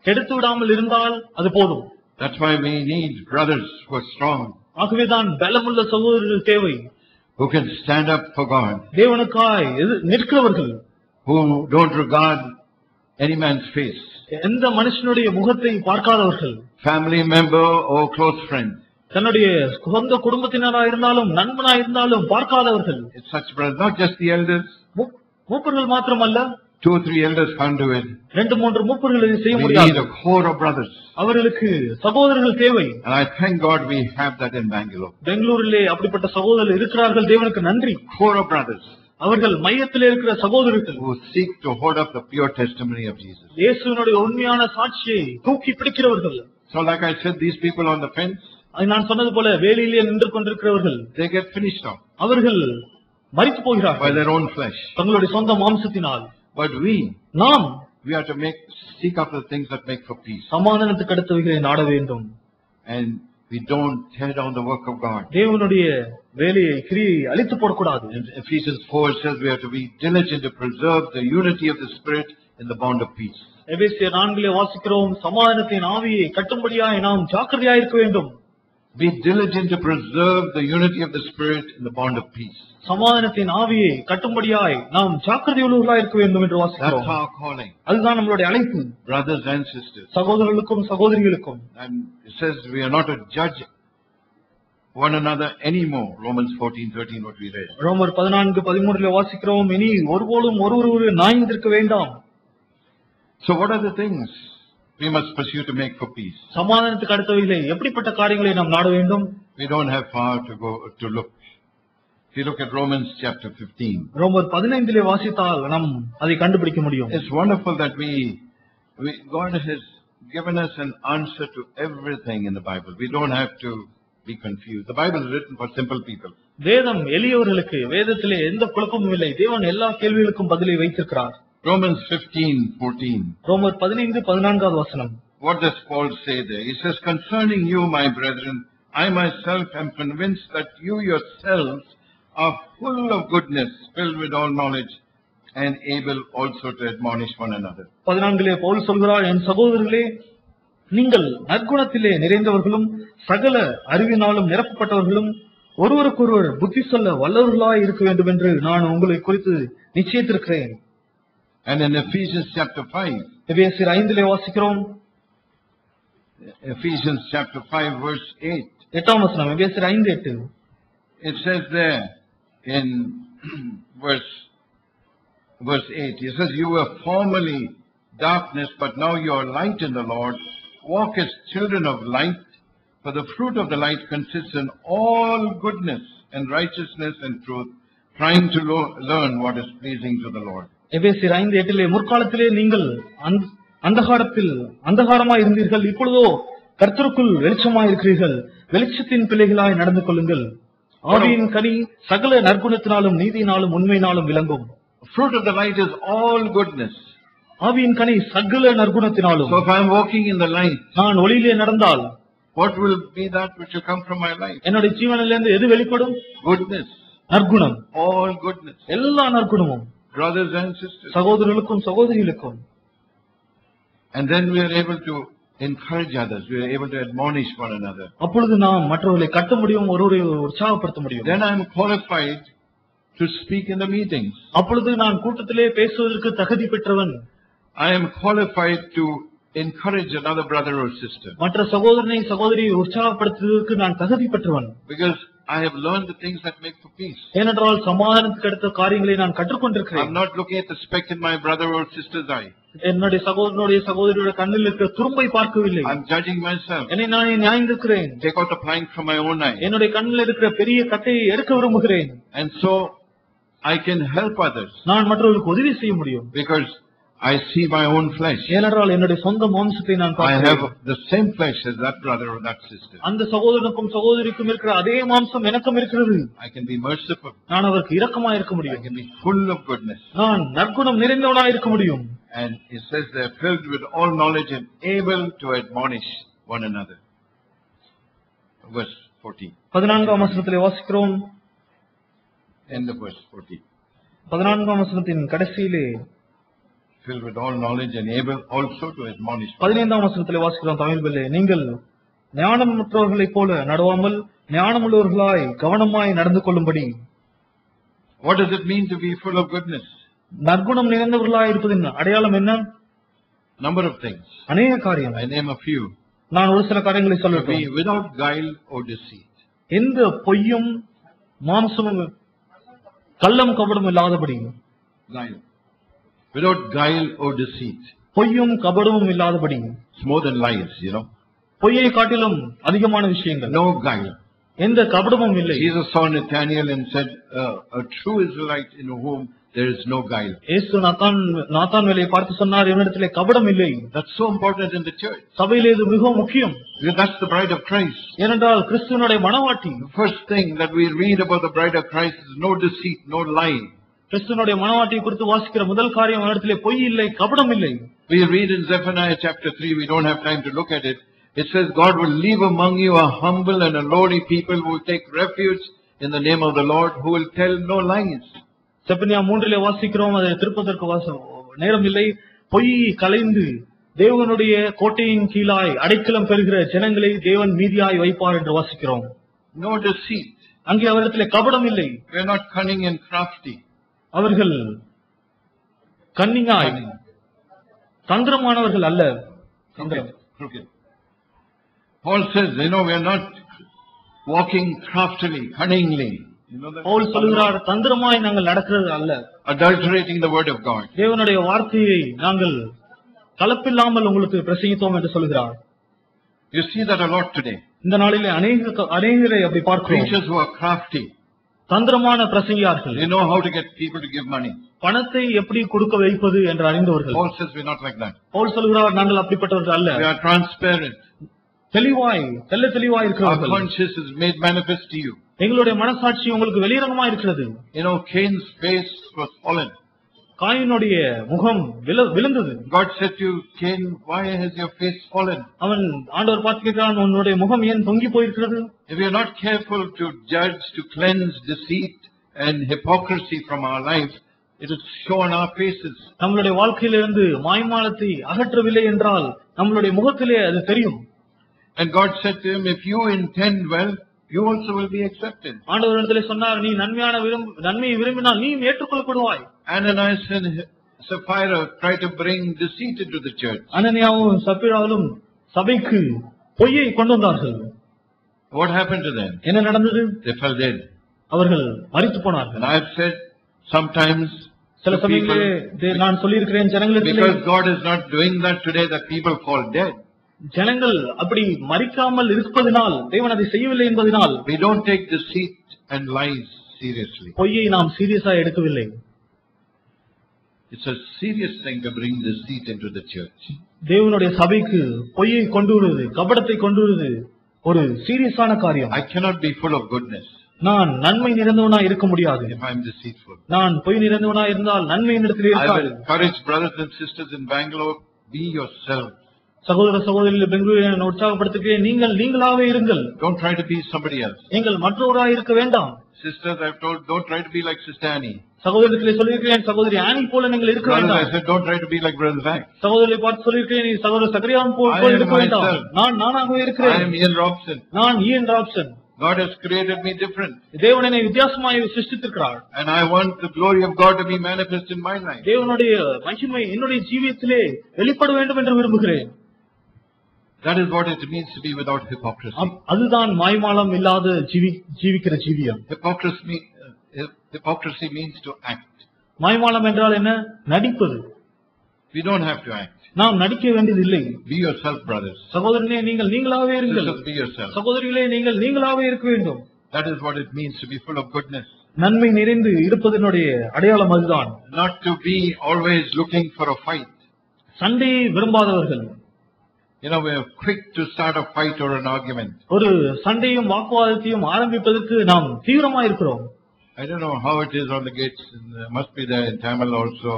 கெடுத்து விடாமல் இருந்தால் அது போதும். That's why we need brothers who are strong. ஆகவேதான் பலமுள்ள சகோதரர்கள் தேவை. Who can stand up for God. தேவனுக்காய் நிற்கிறவர்கள். Who don't regard any man's face. எந்த மனுஷனுடைய முகத்தை பார்க்காதவர்கள். Family member or close friend. தன்னுடைய சொந்த குடும்பத்தினராக இருந்தாலும் நண்பனாக இருந்தாலும் பார்க்காதவர்கள். It's such brothers, not just the elders. மூப்பர்கள் மாத்திரமல்ல, 2 or 3 elders can't do it. 2-3 மூப்பர்கள் இதை செய்ய We முடியாது. need a core of brothers. அவர்களுக்கு சகோதரர்கள் தேவை. And I thank God we have that in Bangalore. பெங்களூரிலே அப்படிப்பட்ட சகோதரர்கள் இருக்கிறார்கள். தேவனுக்கு நன்றி. Core of brothers. அவர்கள் மையத்தில் இருக்கிற சகோதரர்கள் who seek to hold up the pure testimony of Jesus. இயேசுவினுடைய உண்மையான சாட்சியை தூக்கி பிடிக்கிறவர்கள். So like I said, these people on the fence, நான் சொன்னது போல வேலையிலே நின்று கொண்டிருக்கிறவர்கள், they get finished off அவர்கள் மரித்து by போகிறார்கள் their own flesh. தங்களுடைய சொந்த மாம்சத்தினால். But நாம் we have to seek after the things that make for peace. சமாதானத்துக்கு அடுத்தவைகளை நாட வேண்டும். And we don't tear down the work of God. தேவனுடைய வேலையை கிரியை அழித்து போடக்கூடாது. In Ephesians 4 it says we have to be diligent to preserve the unity of the Spirit in the bond of peace. எபேசியர் 4 வாசிக்கிறோம், சமாதானத்தின் ஆவியை கட்டும்படியாய் நாம் ஜாக்கிரதையாய் இருக்க வேண்டும். Be diligent to preserve the unity of the Spirit in the bond of peace. சமாதானத்தின் ஆவியை கட்டும்படியாய் நாம் ஜாக்கிரதையுள்ளவர்களாய் இருக்க வேண்டும் என்று வாசிக்கிறோம். That's our calling. அதுதான் நம்மளுடைய அழைப்பு. Brothers and sisters. சகோதரர்களுக்கும் சகோதரிகளுக்கும். And it says we are not to judge one another anymore. Romans 14:13 what we read. ரோமர் 14:13 வாசிக்கிறோம், இனி ஒருபோதும் ஒருவரை நியாயந்திருக்க வேண்டாம். So what are the things we must pursue to make for peace? சமாதானத்துக்கு அடுத்தவைகளை எப்படிப்பட்ட காரியங்களை நாம் நாட வேண்டும்? We don't have far to go to look. If you look at Romans chapter 15, ரோமர் 15 வாசித்தால் நாம் அதை கண்டுபிடிக்க முடியும். it's wonderful that God has given us an answer to everything in the Bible. We don't have to be confused. The Bible is written for simple people. வேதம் எளியவர்களுக்கு, வேதத்திலே எந்த குழப்பமும் இல்லை. தேவன் எல்லா கேள்விகளுக்கும் பதிலை வைத்திருக்கிறார். Romans 15:14. ரோமர் 15:14 வசனம். What does Paul say there? He says, concerning you, my brethren, I myself am convinced that you yourselves are full of goodness, filled with all knowledge, and able also to admonish one another. 14 Pavul சொல்கிறார், என் சகோதரர்களே, நீங்கள் நற்குணத்திலே நிறைந்தவர்களும் சகல அறிவினாலும் நிரப்பப்பட்டவர்களும் ஒருவருக்கொருவர் புத்தி சொல்ல வல்லவர்களாய் இருக்க வேண்டும் என்று நான் உங்களை குறித்து நிச்சயித்திருக்கிறேன். And in Ephesians chapter 5, எபேசியர் 5 வாசிக்கிறோம். Ephesians chapter 5 verse 8. 8 வசனம், எபேசியர் 5:8. It says there in verse 8, it says, you were formerly darkness, but now you are light in the Lord. Walk as children of light, for the fruit of the light consists in all goodness and righteousness and truth, trying to learn what is pleasing to the Lord. எபேசியர் 5:8 முற்காலத்திலே நீங்கள் அந்தகாரமாய் இருந்தீர்கள், இப்பொழுதோ கர்த்தருக்குள் வெளிச்சமாய் இருக்கிறீர்கள். வெளிச்சத்தின் பிள்ளைகளாய் நடந்து கொள்ளுங்கள். ஆவியின் கனி சகல நற்குணத்தினாலும் நீதியினாலும் உண்மையினாலும் விளங்கும். Fruit of the light is all goodness. ஆவியின் கனி சகல நற்குணத்தினாலும். So if I am walking in the light, நான் ஒளியிலே நடந்தால், what will be that which will come from my life? என்னுடைய ஜீவனிலிருந்து எது வெளிப்படும்? Goodness. நற்குணம். All goodness. எல்லா நற்குணமும். Brothers and sisters. சகோதரர்களுக்கும் சகோதரிகளுக்கும். And then we are able to encourage others. We are able to admonish one another. அப்பொழுது நாம் மற்றவர்களை கட்ட முடியும், ஒருவரை உற்சாகப்படுத்த முடியும். Then I am qualified to speak in the meetings. அப்பொழுது நான் கூட்டத்திலே பேசுவதற்கு தகுதி பெற்றவன். I am qualified to encourage another brother or sister. மற்ற சகோதரனை சகோதரியை உற்சாகப்படுத்துவதற்கு நான் தகுதி பெற்றவன். Because I have learned the things that make for peace. ஏனென்றால் சமாதானத்துக்கு அடுத்த காரியங்களை நான் கற்றுக்கொண்டிருக்கிறேன். I'm not looking at the speck in my brother or sister's eye. என்னுடைய சகோதரனுடைய சகோதரியுடைய கண்ணில் இருக்கிற துரும்பை பார்க்கவில்லை. I'm judging myself. என்னை நான் நியாயந்திருக்கிறேன். Take out a plank from my own eye. என்னுடைய கண்ணில் இருக்கிற பெரிய கட்டையை எடுக்க விரும்புகிறேன். And so I can help others. நான் மற்றவர்களுக்கு உதவி செய்ய முடியும். Because I see my own flesh. ஏனென்றால் என்னுடைய சொந்த மாம்சத்தை நான் I பார்க்கிறேன். have the same flesh as that brother or that sister. அந்த சகோதரனுக்கும் சகோதரிக்கும் இருக்கிற அதே மாம்சம் எனக்கும் இருக்கிறது. I can be merciful. நான் அவருக்கு இரக்கமாய் இருக்க I முடியும். can be full of goodness. நான் நற்குணம் நிறைந்தவனாய் இருக்க முடியும். And it says they are filled with all knowledge and able to admonish one another. Verse 14. 14 வசனத்திலே வாசிக்கிறோம். End of verse 14. 14 வசனத்தின் கடைசியிலே Filled with all knowledge and able also to admonish. 15 வசனத்திலே வாசிக்கிறோம் தமிழ் பிள்ளை. நீங்கள் ஞானமற்றவர்களைப் போல நடவாமல் ஞானமுள்ளவர்களாய் கவனமாய் நடந்து கொள்ளும்படி. What does it mean to be full of goodness? நற்குணம் நிறைந்தவர்களாய் இருப்பதின் அடையாளம் என்ன? Number of things. அநேக காரியம். I name a few. நான் ஒரு சில காரியங்களை To சொல்லட்டும். be without guile or deceit. எந்த பொய்யும் மாம்சமும் கள்ளம் கபடும் இல்லாதபடி. Guile. Without guile or deceit. பொய்யும் கபடமும் இல்லாதபடி. It's more than lies, you know. பொய்யை காட்டிலும் அதிகமான விஷயங்கள். No guile. எந்த கபடமும் இல்லை. Jesus saw Nathanael and said, a true Israelite in whom there is no guile. இயேசு நாத்தான்வேலை பார்த்து சொன்னார், இவனிடத்திலே கபடம் இல்லை. That's so important in the church. சபையிலே இது மிகவும் முக்கியம். Because that's the bride of Christ. ஏனென்றால் கிறிஸ்துவனுடைய மணவாட்டி. The first thing that we read about the bride of Christ is no deceit, no lying. கிறிஸ்துவனுடைய மணவாட்டியை குறித்து வாசிக்கிற முதல் காரியம் அவனிடத்திலே பொய் இல்லை, கபடம் இல்லை. We read in Zephaniah chapter 3, we don't have time to look at it. It says, God will leave among you a humble and a lowly people who will take refuge in the name of the Lord, who will tell no lies. Zephaniah 3 வாசிக்கிறோம், அதை திருப்பதற்கு நேரம் இல்லை. பொய் கலைந்து தேவனுடைய கோட்டையின் கீழாய் அடைக்கலம் பெறுகிற ஜனங்களை தேவன் மீதியாய் வைப்பார் என்று வாசிக்கிறோம். No deceit. அங்கே அவரிடத்திலே கபடம் இல்லை. We are not cunning and crafty. அவர்கள் கன்னிங்காய் தந்திரமானவர்கள் அல்ல. Crooked. Paul says, we are not walking craftily, cunningly. Pavul சொல்கிறார், தந்திரமாய் நாங்கள் நடக்கிறது அல்ல. Adulterating the word of God. தேவனுடைய வார்த்தையை நாங்கள் கலப்பில்லாமல் உங்களுக்கு பிரசங்கித்தோம் என்று சொல்கிறார். You see that a lot today. இந்த நாளிலே அநேகரை அப்படி பார்க்கிறோம். Preachers who are crafty. தந்திரமான பிரசங்கியார்கள். They know how to get people to give money. பணத்தை எப்படி கொடுக்க வைப்பது என்று அறிந்தவர்கள். Paul says we're not like that. Pavul சொல்கிறார், நாங்கள் அப்படிப்பட்டவர்கள் அல்ல. We are transparent. தெளிவாய் தெளிவாய் Our இருக்கிறவர்கள். conscience is made manifest to you. எங்களுடைய மனசாட்சி உங்களுக்கு வெளிரங்கமா இருக்கிறது. Cain's face was fallen. காயினுடைய முகம் விழுந்தது. God said to Cain, why has your face fallen? அவன் ஆண்டவர் பார்த்து கேட்கிறான், உன்னுடைய முகம் ஏன் தொங்கி போயிருக்கிறது? If we are not careful to judge, to cleanse deceit and hypocrisy from our lives, it will show on our faces. நம்மளுடைய வாழ்க்கையிலிருந்து மாய்மாலத்தை அகற்றவில்லை என்றால் நம்மளுடைய முகத்திலே அது தெரியும். And God said to him, if you intend well, you also will be accepted. ஆண்டவரிடத்திலே சொன்னார், நீ நன்மையை விரும்பினால் நீ ஏற்றுக்கொள்ளப்படுவாய். Ananias and Sapphira tried to bring deceit into the church. அனனியாவும் சப்பீராவும் சபைக்கு பொய்யை கொண்டு வந்தார்கள். What happened to them? என்ன நடந்தது? They fell dead. அவர்கள் மரித்து போனார்கள். And I have said sometimes சில சமயங்களிலே நான் சொல்லியிருக்கிறேன், ஜனங்களிடத்திலே because God is not doing that today, that people fall dead. ஜனங்கள் அப்படி மரிக்காமல் இருப்பதினால், தேவன் அதை செய்யவில்லை என்பதனால் We don't take deceit and lies seriously. பொய்யை நாம் சீரியஸா எடுக்கவில்லை. It's a serious thing to bring deceit into the church. தேவனுடைய சபைக்கு பொய்யை கொண்டு வருவது, கபடத்தை கொண்டு வருவது ஒரு சீரியஸான காரியம். I cannot be full of goodness நான் நன்மை நிறைந்தவனா இருக்க முடியாது. if I am deceitful. நான் பொய் நிறைந்தவனா இருந்தால் நன்மை என்னிடத்தில் I இருக்காது. will encourage brothers and sisters in Bangalore, be yourself. சகோதர சகோதரிகள் பெங்களூரில் நான் உற்சாகப்படுத்துகிறேன், நீங்கள் நீங்களாவே இருங்கள். Don't try to be somebody else. நீங்கள் மற்றவராய் இருக்க வேண்டாம். Sisters, I've told, don't try to be like Sister Annie. சகோதரர்களை சொல்லியிருக்கிறேன், சகோதரி ஆனி போல நீங்கள் இருக்க Brothers, வேண்டாம். I said, don't try to be like Brother Zach. சகோதரரை பார்த்து சொல்லியிருக்கிறேன், நீ சகோதரர் சக்கரியான் போல இருக்க வேண்டாம். நான் நானாகவே I இருக்கிறேன். am Ian Robson. நான் ஈயன் Raphson. God has created me different. தேவன் என்னை வித்தியாசமாய் சிருஷ்டித்திருக்கிறார். And I want the glory of God to be manifest in my life. தேவனுடைய மகிமை என்னுடைய ஜீவியத்திலே வெளிப்பட வேண்டும் என்று விரும்புகிறேன். That is what it means to be without hypocrisy. அதுதான் மாய்மாலம் இல்லாத ஜீவிக்கிற ஜீவியம். Hypocrisy means to act. மாய்மாலம் என்றால் என்ன? நடிப்பது. We don't have to act. நாம் நடிக்க வேண்டியதில்லை. Be yourself, brothers. சகோதரனே, நீங்கள் நீங்களாவே இருங்கள். Sisters, be yourself. சகோதரிகளே, நீங்கள் நீங்களாவே இருக்க வேண்டும். That is what it means to be full of goodness. நன்மை நிறைந்து இருப்பதனுடைய அடையாளம் அதுதான். Not to be always looking for a fight. சண்டையை விரும்பாதவர்கள். We are quick to start a fight or an argument. ஒரு சண்டையும் வாக்குவாதத்தையும் ஆரம்பிப்பதற்கு நாம் தீவிரமா இருக்கிறோம். I don't know how it is on the gates. Must be there in Tamil also.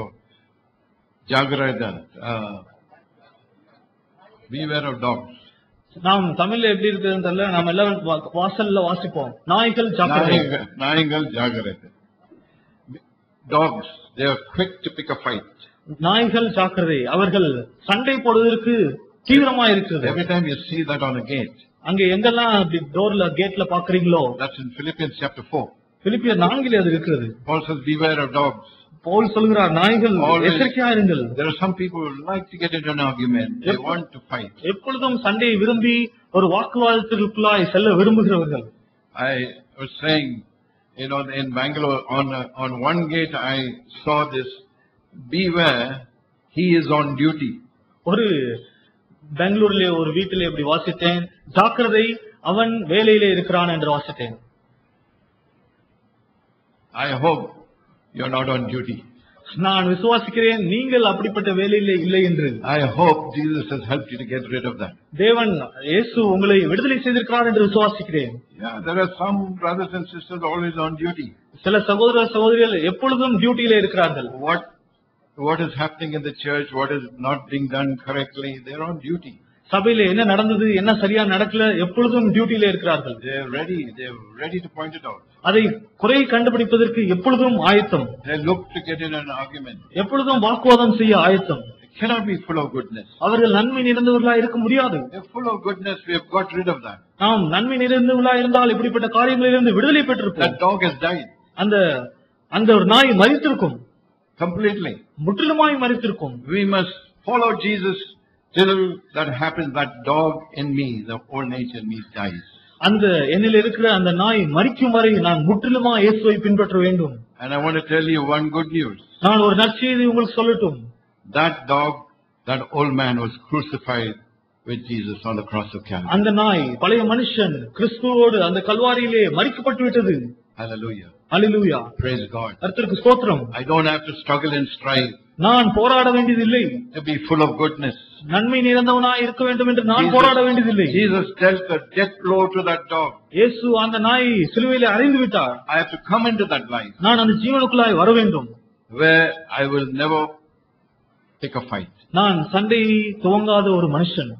Jagrada. Beware of dogs. நாம் தமிழ்ல எப்படி இருக்குதுன்னு தெரியல, நாம் எல்லாரும் வாசல்ல வாசிப்போம், நாய்கள் ஜாக்கிரதை. நாய்கள் ஜாக்கிரதை. Dogs, they are quick to pick a fight. நாய்கள் ஜாக்கிரதை, அவர்கள் சண்டை போடுவதற்கு தீவிரமா இருக்கிறது. Every time you see that on a gate. அங்க எங்கெல்லாம் டோர்ல கேட்ல பாக்குறீங்களோ, That's in Philippians chapter 4. பிலிப்பியர் 4 அது இருக்கிறது. Paul says, beware of dogs. Pavul சொல்கிறார், நாய்கள் எச்சரிக்கையா இருங்கள். There are some people who like to get into an argument. They want to fight. எப்பொழுதும் சண்டையை விரும்பி ஒரு வாக்குவாதத்திற்குள்ளாய் செல்ல விரும்புகிறவர்கள். I was saying, in Bangalore, on one gate I saw this, beware, he is on duty. ஒரு பெங்களூர்ல ஒரு வீட்டிலே இப்படி வாசித்தேன், ஜாக்கிரதை, அவன் வேலையிலே இருக்கிறான் என்று வாசித்தேன். I hope you are not on duty. நான் விசுவாசிக்கிறேன் நீங்கள் அப்படிப்பட்ட வேலையிலே இல்லை என்று. I hope Jesus has helped you to get rid of that. தேவன் இயேசு உங்களை விடுதலை செய்திருக்கிறார் என்று விசுவாசிக்கிறேன். Yeah, there are some brothers and sisters always on duty. சில சகோதர சகோதரிகள் எப்பொழுதும் டியூட்டியிலே இருக்கிறார்கள். What is happening in the church, what is not being done correctly, they are on duty. சபையிலே என்ன நடந்தது, என்ன சரியா நடக்கல, எப்பொழுதும் டியூட்டியிலே இருக்கிறார்கள். They are ready to point it out. அதை குறை கண்டுபிடிப்பதற்கு எப்பொழுதும் ஆயத்தம். They look to get in an argument. எப்பொழுதும் வாக்குவாதம் செய்ய ஆயத்தம். They cannot be full of goodness. அவர்கள் நன்மை நிறைந்தவர்களாக இருக்க முடியாது. They are full of goodness, we have got rid of that. நாம் நன்மை நிறைந்தவர்களாக இருந்தால் இப்படிப்பட்ட காரியங்களிலிருந்து விடுதலை பெற்றிருப்போம். That dog has died. அந்த ஒரு நாய் மரித்திருக்கும். Completely. முற்றிலுமாய் மரித்திருக்கும். We must follow Jesus till that happens. That dog in me, the old nature in me, dies. அந்த என்னில் இருக்கிற அந்த நாய் மரிக்கும் வரை நான் முற்றிலுமா இயேசுவை பின்பற்ற வேண்டும். And I want to tell you one good news. நான் ஒரு நற்செய்தி உங்களுக்கு சொல்லட்டும். That dog, that old man was crucified with Jesus on the cross of Calvary. அந்த நாய், பழைய மனுஷன் கிறிஸ்துவோடு அந்த கல்வாரியிலே மரிக்கப்பட்டு விட்டது. Hallelujah. அல்லேலூயா. Praise God. கர்த்தருக்கு ஸ்தோத்திரம். I don't have to struggle and strive நான் போராட வேண்டியதில்லை. to be full of goodness. நன்மை நிறைந்தவனாய் இருக்க வேண்டும் என்று நான் போராட வேண்டியதில்லை. Jesus dealt a death blow to that dog. இயேசு அந்த நாயை சிலுவையிலே அறைந்து விட்டார். I have to come into that life நான் அந்த ஜீவனுக்குள்ளாய் வர வேண்டும். where I will never pick a fight. நான் சண்டையை துவங்காத ஒரு மனுஷன்.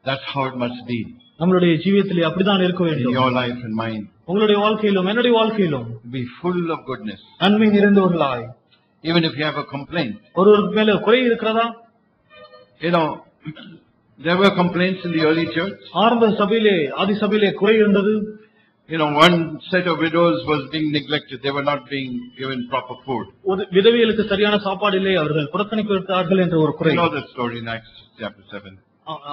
That's how it must be நம்மளுடைய ஜீவியத்திலே அப்படிதான் இருக்க in வேண்டும். your life and mine. உங்களுடைய வாழ்க்கையிலும் என்னுடைய வாழ்க்கையிலும் Be full of goodness. நன்மை நிறைந்தவர்களாய். Even if you have a complaint. ஒருவருக்கு மேல குறை இருக்கிறதா? You know, there were complaints in the early church. ஆரம்ப சபையிலே ஆதி சபையிலே குறை இருந்தது. You know, one set of widows was being neglected. They were not being given proper food. விதவைகளுக்கு சரியான சாப்பாடு இல்லை, அவர்கள் புறக்கணிக்கப்பட்டார்கள் என்ற ஒரு குறை. You know that story in Acts chapter 7.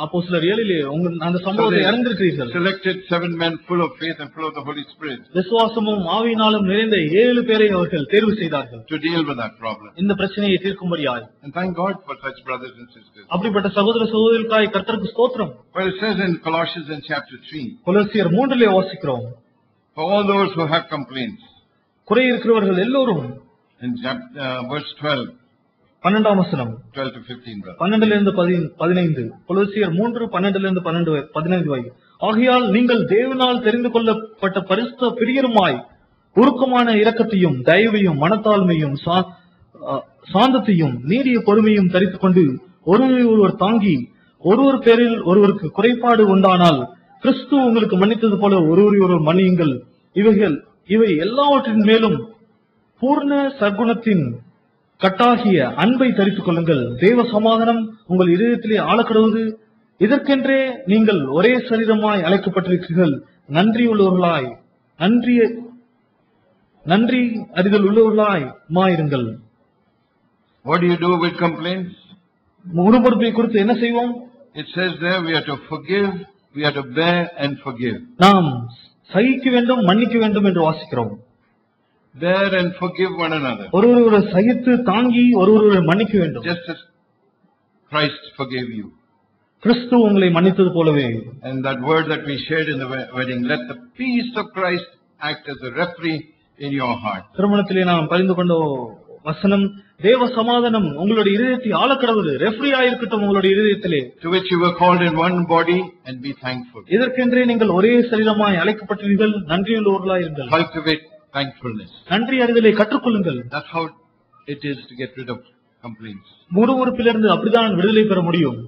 அப்போஸ்தலர் 7 அந்த சம்பவத்தை அறிந்திருக்கிறீர்கள். Selected 7 men full of faith and full of the Holy Spirit விசுவாசமும் ஆவியினாலும் நிறைந்த 7 பேரை அவர்கள் தேர்வு செய்தார்கள் to deal with that problem. இந்த பிரச்சனையை தீர்க்கும்படியாய். And thank God for such brothers and sisters. அப்படிப்பட்ட சகோதர சகோதரிகளுக்காய் கர்த்தருக்கு ஸ்தோத்திரம். Well, it says in Colossians in chapter 3, கொலோசியர் 3 வாசிக்கிறோம். for all those who have complaints, குறை இருக்கிறவர்கள் எல்லோரும். in verse 12, 12ஆம் வசனம் 12 to 15, brother. 12 15. கொலோசியர் 3 12 15 வரை. ஆகையால் நீங்கள் தேவனால் தெரிந்து கொள்ளப்பட்ட பரிசுத்த பிரியருமாய் உருக்கமான இரக்கத்தையும் தயவையும் மனத்தாழ்மையும் சாந்தத்தையும் நீடிய பொறுமையும் தரித்துக் கொண்டு ஒருவர் தாங்கி ஒருவர் பேரில் ஒருவருக்கு குறைபாடு உண்டானால் கிறிஸ்து உங்களுக்கு மன்னித்தது போல ஒருவர் மன்னியுங்கள். இவை எல்லாவற்றின் மேலும் பூர்ண சற்குணத்தின் கட்டாகிய அன்பை தரித்துக் கொள்ளுங்கள். தேவ சமாதானம் உங்கள் இதயத்திலே ஆளக்கடவுது. இதற்கென்றே நீங்கள் ஒரே சரீரமாய் அழைக்கப்பட்டிருக்கிறீர்கள். நன்றி அறிதல் உள்ளவர்களாய் மாயிருங்கள். What do you do with complaints? முறுமுறுப்பை குறித்து என்ன செய்வோம்? It says there we are to forgive, we are to bear and forgive. நாம் சகிக்க வேண்டும், மன்னிக்க வேண்டும் என்று வாசிக்கிறோம். Bear and forgive one another. ஒருவரை சகித்து தாங்கி ஒருவரை மன்னிக்க வேண்டும். Just as Christ forgave you. கிறிஸ்து உங்களை மன்னித்தது போலவே. And that word that we shared in the wedding, let the peace of Christ act as a referee in your heart. திருமணத்திலே நாம் பரிந்து கொண்ட வசனம், தேவ சமாதானம் உங்களுடைய இதயத்தை ஆளக்கடவுது. ரெஃப்ரியா இருக்கட்டும் உங்களுடைய இதயத்திலே. To which you were called in one body, and be thankful. இதற்கென்றே நீங்கள் ஒரே சரீரமாய் அழைக்கப்பட்டீர்கள். நன்றியுள்ளவர்களாய் இருங்கள். Cultivate thankfulness. நன்றி அறிதலை கற்றுக்கொள்ளுங்கள். That's how it is to get rid of complaints. முறுமுறுப்பிலிருந்து அப்படிதான் விடுதலை பெற முடியும்.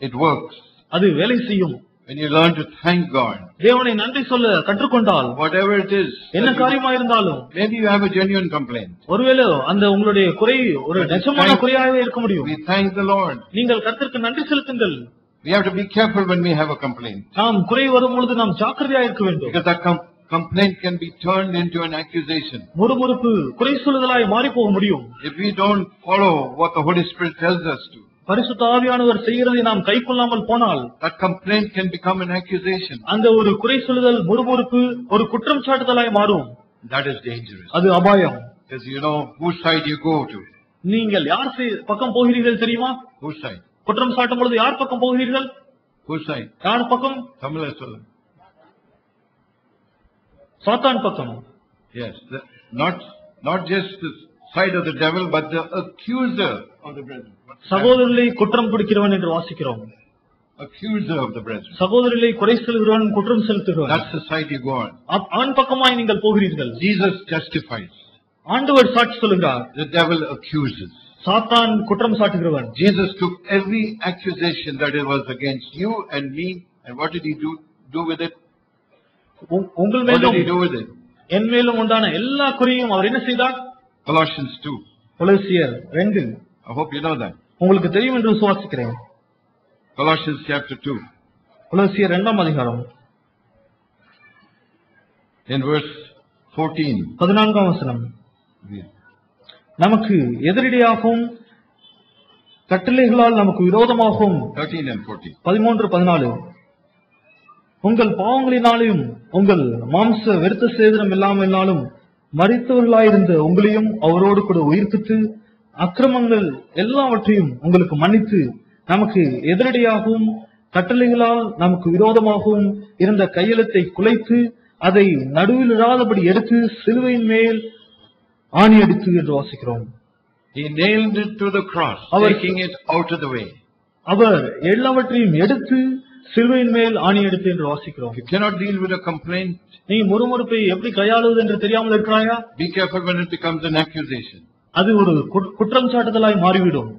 It works. அது வேலை செய்யும். When you learn to thank God. தேவனை நன்றி சொல்ல கற்றுக்கொண்டால், whatever it is, என்ன காரியமாக இருந்தாலும், maybe you have a genuine complaint. ஒருவேளை அந்த உங்களுடைய குறை ஒரு நிஜமான குறையாகவே இருக்க முடியும். We thank the Lord. நீங்கள் கர்த்தருக்கு நன்றி செலுத்துங்கள். We have to be careful when we have a complaint. நாம் குறை வரும்பொழுது நாம் ஜாக்கிரதையாக இருக்க வேண்டும். Because that complaint can be turned into an accusation. முறுமுறுப்பு குறை சொல்லுதலாய் மாறி போக முடியும். If we don't follow what the Holy Spirit tells us to. பரிசுத்த ஆவியானவர் செய்கிறதை நாம் கைக்கொள்ளாமல் போனால், that complaint can become an accusation. அந்த ஒரு குறை சொல்லுதல் முறுமுறுப்பு ஒரு குற்றம் சாட்டுதலாய் மாறும். That is dangerous. அது அபாயம். Because you know whose side you go to. நீங்கள் யார் பக்கம் போகிறீர்கள் தெரியுமா? Whose side? குற்றம் சாட்டும் பொழுது யார் பக்கம் போகிறீர்கள்? Whose side? யார் பக்கம்? Tamil சொல்ல. சாத்தான் பக்கம். Yes, not just the side of the devil, but the accuser of the brethren. சகோதரர்களை குற்றம் பிடிக்கிறவன் என்று வாசிக்கிறோம். Accuser of the brethren. சகோதரர்களை குறை சொல்கிறவன், குற்றம் செலுத்துகிறவன். That's the side you go on. ஆண் பக்கமாய் நீங்கள் போகிறீர்கள். Jesus justifies. ஆண்டவர் சாட்சி சொல்கிறார். The devil accuses. சாத்தான் குற்றம் சாட்டுகிறவன். Jesus took every accusation that it was against you and me, and what did he do with it? உங்கள் What did மேலும் he do with it? என் மேலும் உண்டான எல்லா குறையும் அவர் என்ன செய்தார்? Colossians 2. கொலோசியர் 2. I hope you know that. உங்களுக்கு தெரியும் என்று விசுவாசிக்கிறேன். Colossians chapter 2. கொலோசியர் 2ஆம் அதிகாரம். In verse 14. 14ஆம் வசனம். நமக்கு எதிரடியாகவும் கட்டளைகளால் நமக்கு விரோதமாகவும் 13 and 14. 13 14. உங்கள் பாவங்களினாலும் உங்கள் மாம்ச விருத்த சேதனம் இல்லாமலும் மரித்தவர்களாயிருந்த உங்களையும் அவரோடு கூட உயிர்ப்பித்து அக்கிரமங்கள் எல்லாவற்றையும் உங்களுக்கு மன்னித்து நமக்கு எதிரடியாகவும் கட்டளைகளால் நமக்கு விரோதமாகவும் இருந்த கையெழுத்தை குலைத்து அதை நடுவில் இராதபடி எடுத்து சிலுவையின் மேல் ஆணி அடித்து என்று வாசிக்கிறோம். He nailed it to the cross, taking it out of the way. அவர் எல்லாவற்றையும் எடுத்து சிலுவையின் மேல் ஆணி எடுத்து என்று வாசிக்கிறோம். You cannot deal with a complaint. நீ முறுமுறுப்பை எப்படி கையாளுவது என்று தெரியாமல் இருக்கிறாயா? Be careful when it becomes an accusation. அது ஒரு குற்றம் சாட்டுதலாய் மாறிவிடும்.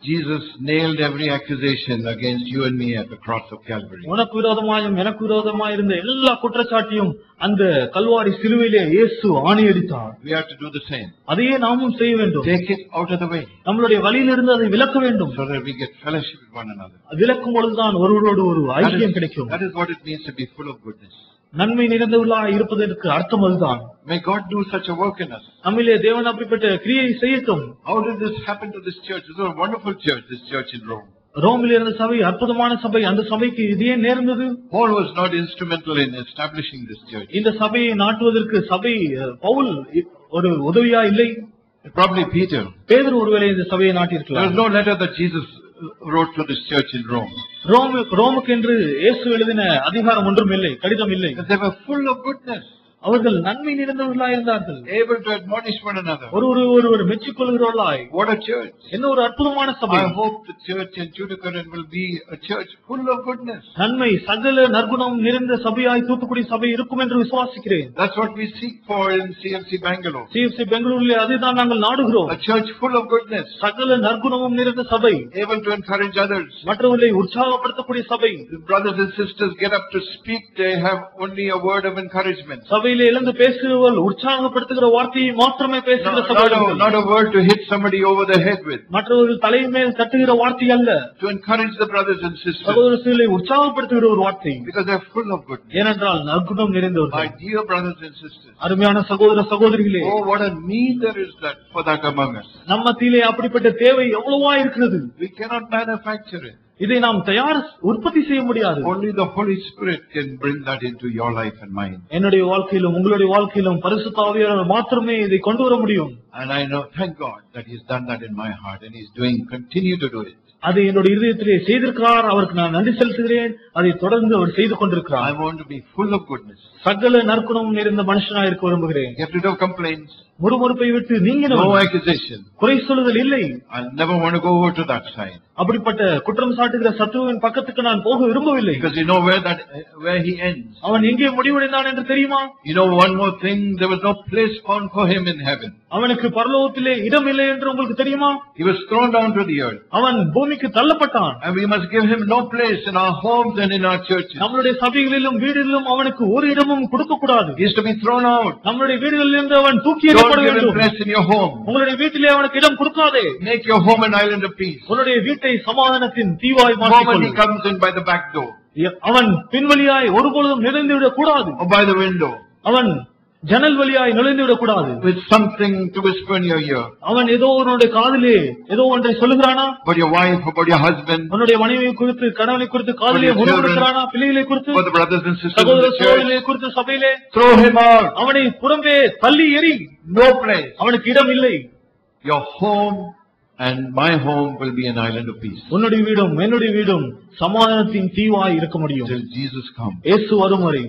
Jesus nailed every accusation against you and me at the cross of Calvary. உனக்கு விரோதமாயும் எனக்கு விரோதமாய் இருந்த எல்லா குற்றச்சாட்டையும் அந்த கல்வாரி சிலுவையிலே இயேசு ஆணி அடித்தார். We have to do the same. அதையே நாமும் செய்ய வேண்டும். Take it out of the way. நம்மளுடைய வழியிலிருந்து அதை விலக்க வேண்டும். So that we get fellowship with one another. விலக்கும் பொழுதுதான் ஒருவரோடு ஒரு ஐக்கியம் கிடைக்கும். That is what it means to be full of goodness. நன்மை நிறைந்தவர்களாய் இருப்பதற்கு அர்த்தம் அதுதான். May God do such a work in us. நம்மிலே தேவன் அப்படிப்பட்ட கிரியை செய்யட்டும். How did this happen to this church? This is a wonderful church, this church in Rome. ரோமில் இருந்த சபை அற்புதமான சபை. அந்த சபைக்கு இதே நேர்ந்தது. Paul was not instrumental in establishing this church. இந்த சபையை நாட்டுவதற்கு சபை பவுல் ஒரு உதவியா இல்லை. Probably Peter. பேதுரு ஒருவேளை இந்த சபையை நாட்டியிருக்கலாம். There was no letter that Jesus wrote to this church in Rome. ரோமுக்கு என்று இயேசு எழுதின அதிகாரம் ஒன்றும் இல்லை, கடிதம் இல்லை. They were full of goodness. அவர்கள் நன்மை நிறைந்தவர்களாய் இருந்தார்கள். Able to admonish one another. ஒருவர் மெச்சிக் கொள்கிறவர்களாய். What a church. என்ன ஒரு அற்புதமான சபை. I hope the church in Tuticorin will be a church full of goodness. நன்மை சகல நற்குணம் நிறைந்த சபையாய் தூத்துக்குடி சபை இருக்கும் என்று விசுவாசிக்கிறேன். That's what we seek for in CFC Bangalore. CFC பெங்களூரிலே அதுதான் நாங்கள் நாடுகிறோம். A church full of goodness. சகல நற்குணமும் நிறைந்த சபை. Able to encourage others. மற்றவர்களை உற்சாகப்படுத்தக்கூடிய சபை. The brothers and sisters get up to speak, they have only a word of encouragement. சபையிலே எழுந்து பேசுகிறவர்கள் உற்சாகப்படுத்துகிற வார்த்தையை மாத்திரமே பேசுகிற சபை. Not a word to hit somebody over the head with. மற்றவர்கள் தலையின் மேல் தட்டுகிற வார்த்தை அல்ல. To encourage the brothers and sisters. சகோதரர்களை உற்சாகப்படுத்துகிற ஒரு வார்த்தை. Because they are full of goodness. ஏனென்றால் நற்குணம் நிறைந்தவர்கள். My dear brothers and sisters. அருமையான சகோதர சகோதரிகளே. Oh, what a need there is for that among us. நம்ம மத்தியிலே அப்படிப்பட்ட தேவை எவ்வளவா இருக்கிறது. We cannot manufacture it. இதை நாம் உற்பத்தி செய்ய முடியாது. Only the Holy Spirit can bring that into your life and mine. என்னுடைய வாழ்க்கையிலும் உங்களுடைய வாழ்க்கையிலும் பரிசுத்த ஆவியானவர் மாத்திரமே இதை கொண்டு வர முடியும். And I know, thank God that He's done that in my heart and He's continue to do it. அதை என்னுடைய இதயத்திலே செய்திருக்கிறார். அவருக்கு நான் நன்றி செலுத்துகிறேன். அதை தொடர்ந்து அவர் செய்து கொண்டிருக்கிறார். I want to be full of goodness. சகல நற்குணம் நிறைந்த மனுஷனாய் இருக்க விரும்புகிறேன். Get rid of complaints. முறுமுறுப்பை விட்டு நீங்கினவன். No accusation. குறை சொல்லுதல் இல்லை. I never want to go over to that side. அப்படிப்பட்ட குற்றம் சாட்டுகிற சத்துருவின் பக்கத்துக்கு நான் போக விரும்பவில்லை. Because you know where he ends. அவன் எங்கே முடிவடைந்தான் என்று தெரியுமா? You know one more thing, there was no place found for him in heaven. அவனுக்கு பரலோகத்திலே இடம் இல்லை என்று உங்களுக்கு தெரியுமா? He was thrown down to the earth. அவன் பூமிக்கு தள்ளப்பட்டான். And we must give him no place in our homes and in our churches. நம்முடைய சபைகளிலும் வீடுகளிலும் அவனுக்கு ஒரு இடமும் கொடுக்க கூடாது. He is to be thrown out. நம்முடைய வீடுகளில் இருந்து அவன் தூக்கி எறியப்பட வேண்டும். Don't give him place in your home. உங்களுடைய வீட்டிலே அவனுக்கு இடம் கொடுக்காதே. Make your home an island of peace. உங்களுடைய வீட்டை சமாதானத்தின் தீவாய் மாற்றிக்கொள். He comes in by the back door. அவன் பின்வழியாய் ஒருபொழுதும் நுழைந்து விடக் கூடாது. Or by the window. அவன் ஜன்னல் வழியாய் நுழைந்து விடக் கூடாது. With something to whisper in your ear. அவன் ஏதோ உன்னுடைய காதிலே ஏதோ ஒன்றை சொல்லுகிறானா? About your wife, about your husband. உன்னுடைய மனைவியை குறித்து, கணவனை குறித்து காதிலே முணுமுணுக்கிறானா? பிள்ளைகளை குறித்து, for the brothers and sisters in சகோதர the church. சகோதரிகளை குறித்து சபையிலே Throw him out. அவனை புறம்பே தள்ளி எறி. No place. அவனுக்கு இடம் இல்லை. Your home and my home will be an island of peace. உன்னுடைய வீடும் என்னுடைய வீடும் சமாதானத்தின் தீவாய் இருக்க முடியும். Till Jesus comes. இயேசு வரும் வரை.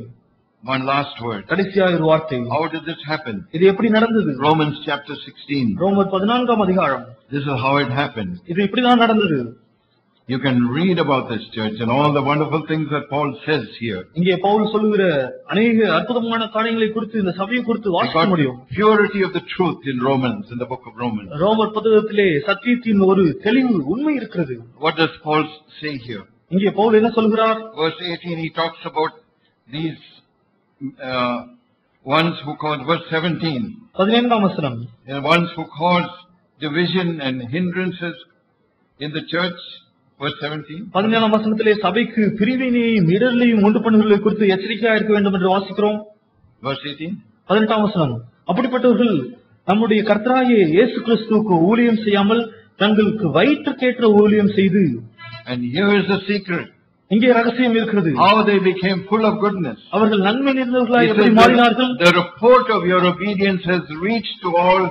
One last word. கடைசியாக ஒரு வார்த்தை. How did this happen? இது எப்படி நடந்தது? Romans chapter 16. ரோமர் 14ஆம் அதிகாரம். This is how it happened. இது இப்படிதான் நடந்தது. You can read about this church and all the wonderful things that Paul says here. இங்கே பவுல் சொல்லுகிற अनेक அற்புதமான காரியங்களை குறித்து இந்த சபையை குறித்து வாசிக்க முடியும். Purity of the truth in Romans, in the book of Romans. ரோமர் புத்தகத்திலே சத்தியத்தின் ஒரு தெளிவு உண்மை இருக்கிறது. What does Paul say here? இங்கே பவுல் என்ன சொல்கிறார்? Verse 18 he talks about these ones who cause, verse 17. 17ஆம் வசனம். Ones who cause division and hindrances in the church. Verse 17. 17ஆம் வசனத்திலே சபைக்கு பிரிவினையையும் இடர்களையும் உண்டு பண்ணுவதை குறித்து எச்சரிக்கையாக இருக்க வேண்டும் என்று வாசிக்கிறோம். Verse 18. 18ஆம் வசனம். அப்படிப்பட்டவர்கள் நம்முடைய கர்த்தராகிய இயேசு கிறிஸ்துவுக்கு ஊழியம் செய்யாமல் தங்களுக்கு வயிற்றுக்கேற்ற ஊழியம் செய்து. And here is the secret. இங்கே ரகசியம் இருக்கிறது. How they became full of goodness. அவர்கள் நன்மை நிறைந்தவர்களாய் எப்படி மாறினார்கள்? The report of your obedience has reached to all.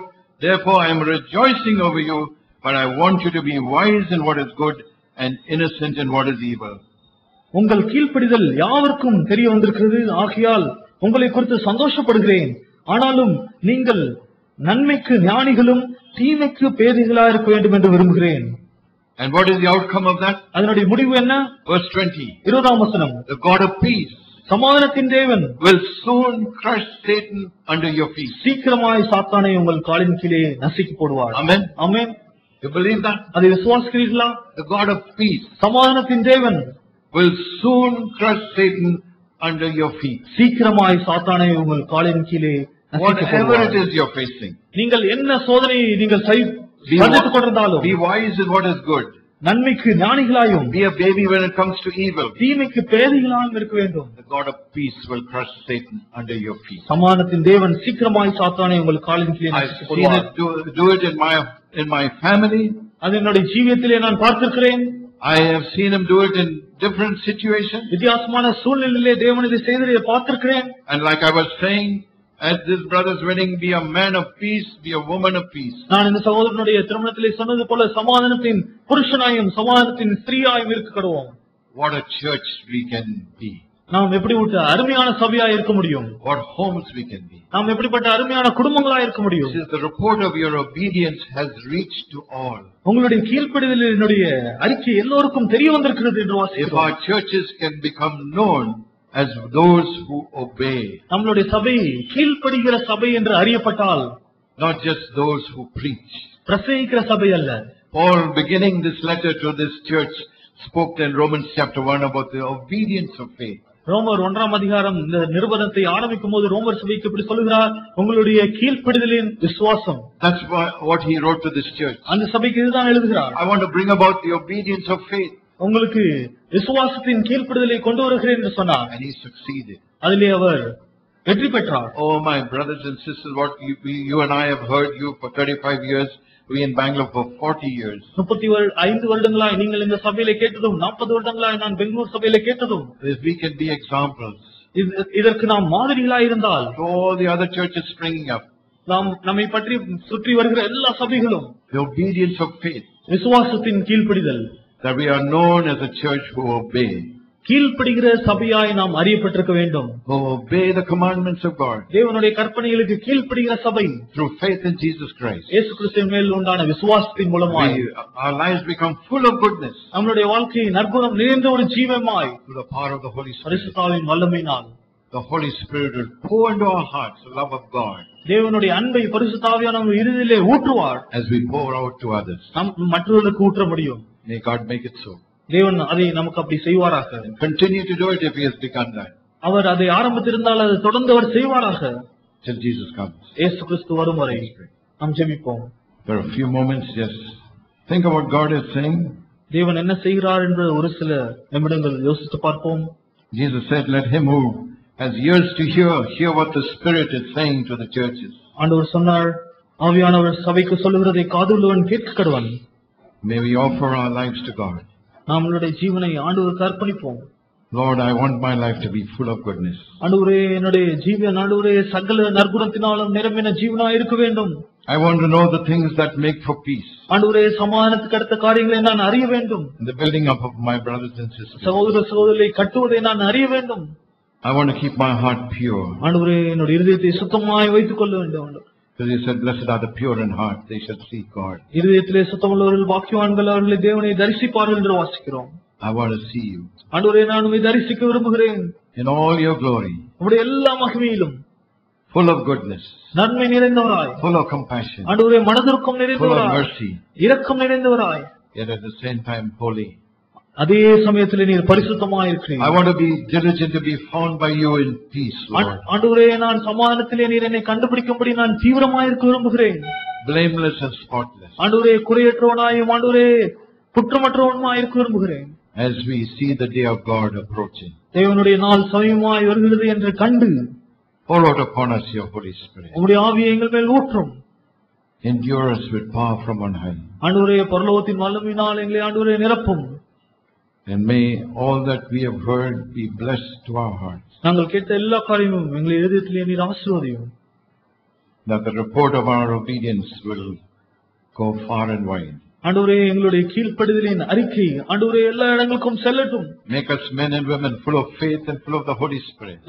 Therefore I am rejoicing over you, but I want you to be wise in what is good and innocent in what is evil. உங்கள் கீழ்ப்படிதல் யாவருக்கும் தெரிய வந்திருக்கிறது. ஆகையால் உங்களை குறித்து சந்தோஷப்படுகிறேன். ஆனாலும் நீங்கள் நன்மைக்கு ஞானிகளும் தீமைக்கு பேதிகளா இருக்க வேண்டும் என்று விரும்புகிறேன். And what is the outcome of that? அதனுடைய முடிவு என்ன? Verse 20. 20ஆம் வசனம். The God of peace சமாதானத்தின் தேவன் will soon crush Satan under your feet. சீக்கிரமாய் சாத்தானை உங்கள் காலின் கீழே நசுக்கி போடுவார். Amen. Amen. You believe that? அதை விசுவாசிக்கிறீர்களா? The God of peace சமாதானத்தின் தேவன் will soon crush Satan under your feet. சீக்கிரமாய் சாத்தானை உங்கள் காலின் கீழே நசுக்கி Whatever போடுவார். it is you're facing, நீங்கள் என்ன சோதனையை நீங்கள் be சந்தித்துக் கொண்டிருந்தாலும் wise in what is good. நன்மைக்கு ஞானிகளாயும் Be a baby when it comes to evil. தீமைக்கு பேதிகளாயும் இருக்க வேண்டும். The God of peace will crush Satan under your feet. சமாதானத்தின் தேவன் சீக்கிரமாய் சாத்தானை உங்கள் காலின் கீழே I've நசுக்கி seen போடுவார். it do it in my family. அது என்னுடைய ஜீவியத்திலே நான் பார்த்திருக்கிறேன். I have seen him do it in different situations. வித்தியாசமான சூழ்நிலையிலே தேவன் இதை செய்ததை பார்த்திருக்கிறேன். And like I was saying, at this brother's wedding, be a man of peace, be a woman of peace. நான் இந்த சகோதரனுடைய திருமணத்திலே சொன்னது போல சமாதானத்தின் புருஷனாயும் சமாதானத்தின் ஸ்திரீயாயும் இருக்க கடவோம். What a church we can be. நாம் எப்படிப்பட்ட அருமையான சபையா இருக்க முடியும்? What homes we can be. நாம் எப்படிப்பட்ட அருமையான குடும்பங்களா இருக்க முடியும்? Since the report of your obedience has reached to all. உங்களுடைய கீழ்ப்படிதலினுடைய அறிக்கை எல்லோருக்கும் தெரிய வந்திருக்கிறது என்று If வாசிக்கிறோம். our churches can become known as those who obey, நம்மளுடைய சபை கீழ்ப்படுகிற சபை என்று அறியப்பட்டால், not just those who preach. பிரசங்கிக்கிற சபை அல்ல. Paul, beginning this letter to this church, spoke in Romans chapter 1 about the obedience of faith. ரோமர் 1ஆம் அதிகாரம் இந்த நிருபத்தை ஆரம்பிக்கும் போது ரோமர் சபைக்கு இப்படி சொல்கிறார், உங்களுடைய கீழ்ப்படிதலின் விசுவாசம். That's what he wrote to this church. அந்த சபைக்கு இதுதான் எழுதுகிறார். I want to bring about the obedience of faith. உங்களுக்கு விசுவாசத்தின் கீழ்ப்படிதலை கொண்டு வருகிறேன் என்று சொன்னார். And he succeeded. அதிலே அவர் வெற்றி பெற்றார். Oh, my brothers and sisters, what you and I have heard, you for 35 years, we in Bangalore for 40 years. 35 வருடங்களாய் நீங்கள் இந்த சபையிலே கேட்டதும், 40 வருடங்களாய் நான் பெங்களூர் சபையிலே கேட்டதும், If we can be examples இதற்கு நாம் மாதிரிகளாய் இருந்தால், to all the other churches springing up, நாம் நம்மை பற்றி சுற்றி வருகிற எல்லா சபைகளும் the obedience of faith, விசுவாசத்தின் கீழ்ப்படிதல், that we are known as a church who obey, கீழ்ப்படுகிற சபையாய் நாம் அறியப்பட்டிருக்க வேண்டும். who obey the commandments of God தேவனுடைய கற்பனைகளுக்கு கீழ்ப்படுகிற சபை through faith in Jesus Christ. இயேசு கிறிஸ்துவின் மேல் உண்டான விசுவாசத்தின் மூலமாய் Our lives become full of goodness நம்முடைய வாழ்க்கை நற்குணம் நிறைந்த ஒரு ஜீவமாய் through the power of the Holy Spirit. பரிசுத்தாவின் வல்லமையினால் The Holy Spirit will pour into our hearts the love of God தேவனுடைய அன்பை பரிசுத்தாவியான நம்ம இருதயத்திலே ஊற்றுவார். as we pour out to others. நாம் மற்றவர்களுக்கு ஊற்ற முடியும். May God make it so. தேவன் அதை நமக்கு அப்படி செய்வாராக. Continue to do it if He has begun that அவர் அதை ஆரம்பித்திருந்தால் அதை தொடர்ந்து அவர் செய்வாராக. till Jesus comes. இயேசு கிறிஸ்து வரும் வரை நாம் ஜெபிப்போம். For a few moments, just think of what God is saying. தேவன் என்ன செய்கிறார் என்று ஒரு சில நிமிடங்கள் யோசித்து பார்ப்போம். Jesus said, let him who has ears to hear what the Spirit is saying to the churches. ஆண்டவர் சொன்னார், ஆவியானவர் சபைக்கு சொல்லுகிறதை காதுள்ளவன் கேட்க கடவன். May we offer our lives to God. நம்மளுடைய ஜீவனை ஆண்டவருக்கு அர்ப்பணிப்போம். Lord, I want my life to be full of goodness. ஆண்டவரே, என்னுடைய ஜீவன் ஆண்டவரே சகல நற்குணத்தினாலும் நிரம்பின ஜீவனாய் இருக்க வேண்டும். I want to know the things that make for peace. ஆண்டவரே, சமாதானத்துக்கு அடுத்த காரியங்களை நான் அறிய வேண்டும். The building up of my brothers and sisters. சகோதர சகோதரிகளை கட்டுவதை நான் அறிய வேண்டும். I want to keep my heart pure. ஆண்டவரே, என்னுடைய இருதயத்தை சுத்தமாய் வைத்துக் கொள்ள வேண்டும். Because He said, blessed are the pure in heart, they shall see God. இருதயத்திலே சுத்தமுள்ளவர்கள் பாக்கியவான்கள், அவர்களை தேவனை தரிசிப்பார்கள் என்று வாசிக்கிறோம். I want to see you ஆண்டவரே, நான் உம்மை தரிசிக்க விரும்புகிறேன். in all your glory, உம்முடைய எல்லா மகிமையிலும் full of goodness, நன்மை நிறைந்தவராய், full of compassion, ஆண்டவரே மனதிற்கும் full of நிறைந்தவராய், mercy, இரக்கம் நிறைந்தவராய், yet at the same time holy. அதே சமயத்திலே நீர் பரிசுத்தமாய் இருக்கிறீர். I want to be diligent to be found by you in peace, Lord. ஆண்டவரே, நான் சமாதானத்திலே நீர் என்னை கண்டுபிடிக்கும்படி நான் தீவிரமாய் இருக்க விரும்புகிறேன். Blameless and spotless. ஆண்டவரே, குறையற்றவனாயும் ஆண்டவரே குற்றமற்றவனுமாய் இருக்க விரும்புகிறேன். As we see the day of God approaching, தேவனுடைய நாள் சமயமாய் வருகிறது என்று கண்டு pour out upon us your Holy Spirit. உம்முடைய ஆவியை எங்கள் மேல் ஊற்றும். Endure us with power from on high. ஆண்டவரே, பரலோகத்தின் வல்லமையினால் எங்களை ஆண்டவரே நிரப்பும். And may all that we have heard be blessed to our hearts. நாங்கள் கேட்ட எல்லா காரியமும் எங்கள் இதயத்திலே நீர் ஆசீர்வதியும். That the report of our obedience will go far and wide. ஆண்டவரே, எங்களுடைய கீழ்ப்படிதலின் அறிக்கை ஆண்டவரே எல்லா இடங்களுக்கும் செல்லட்டும். Make us men and women full of faith and full of the Holy Spirit.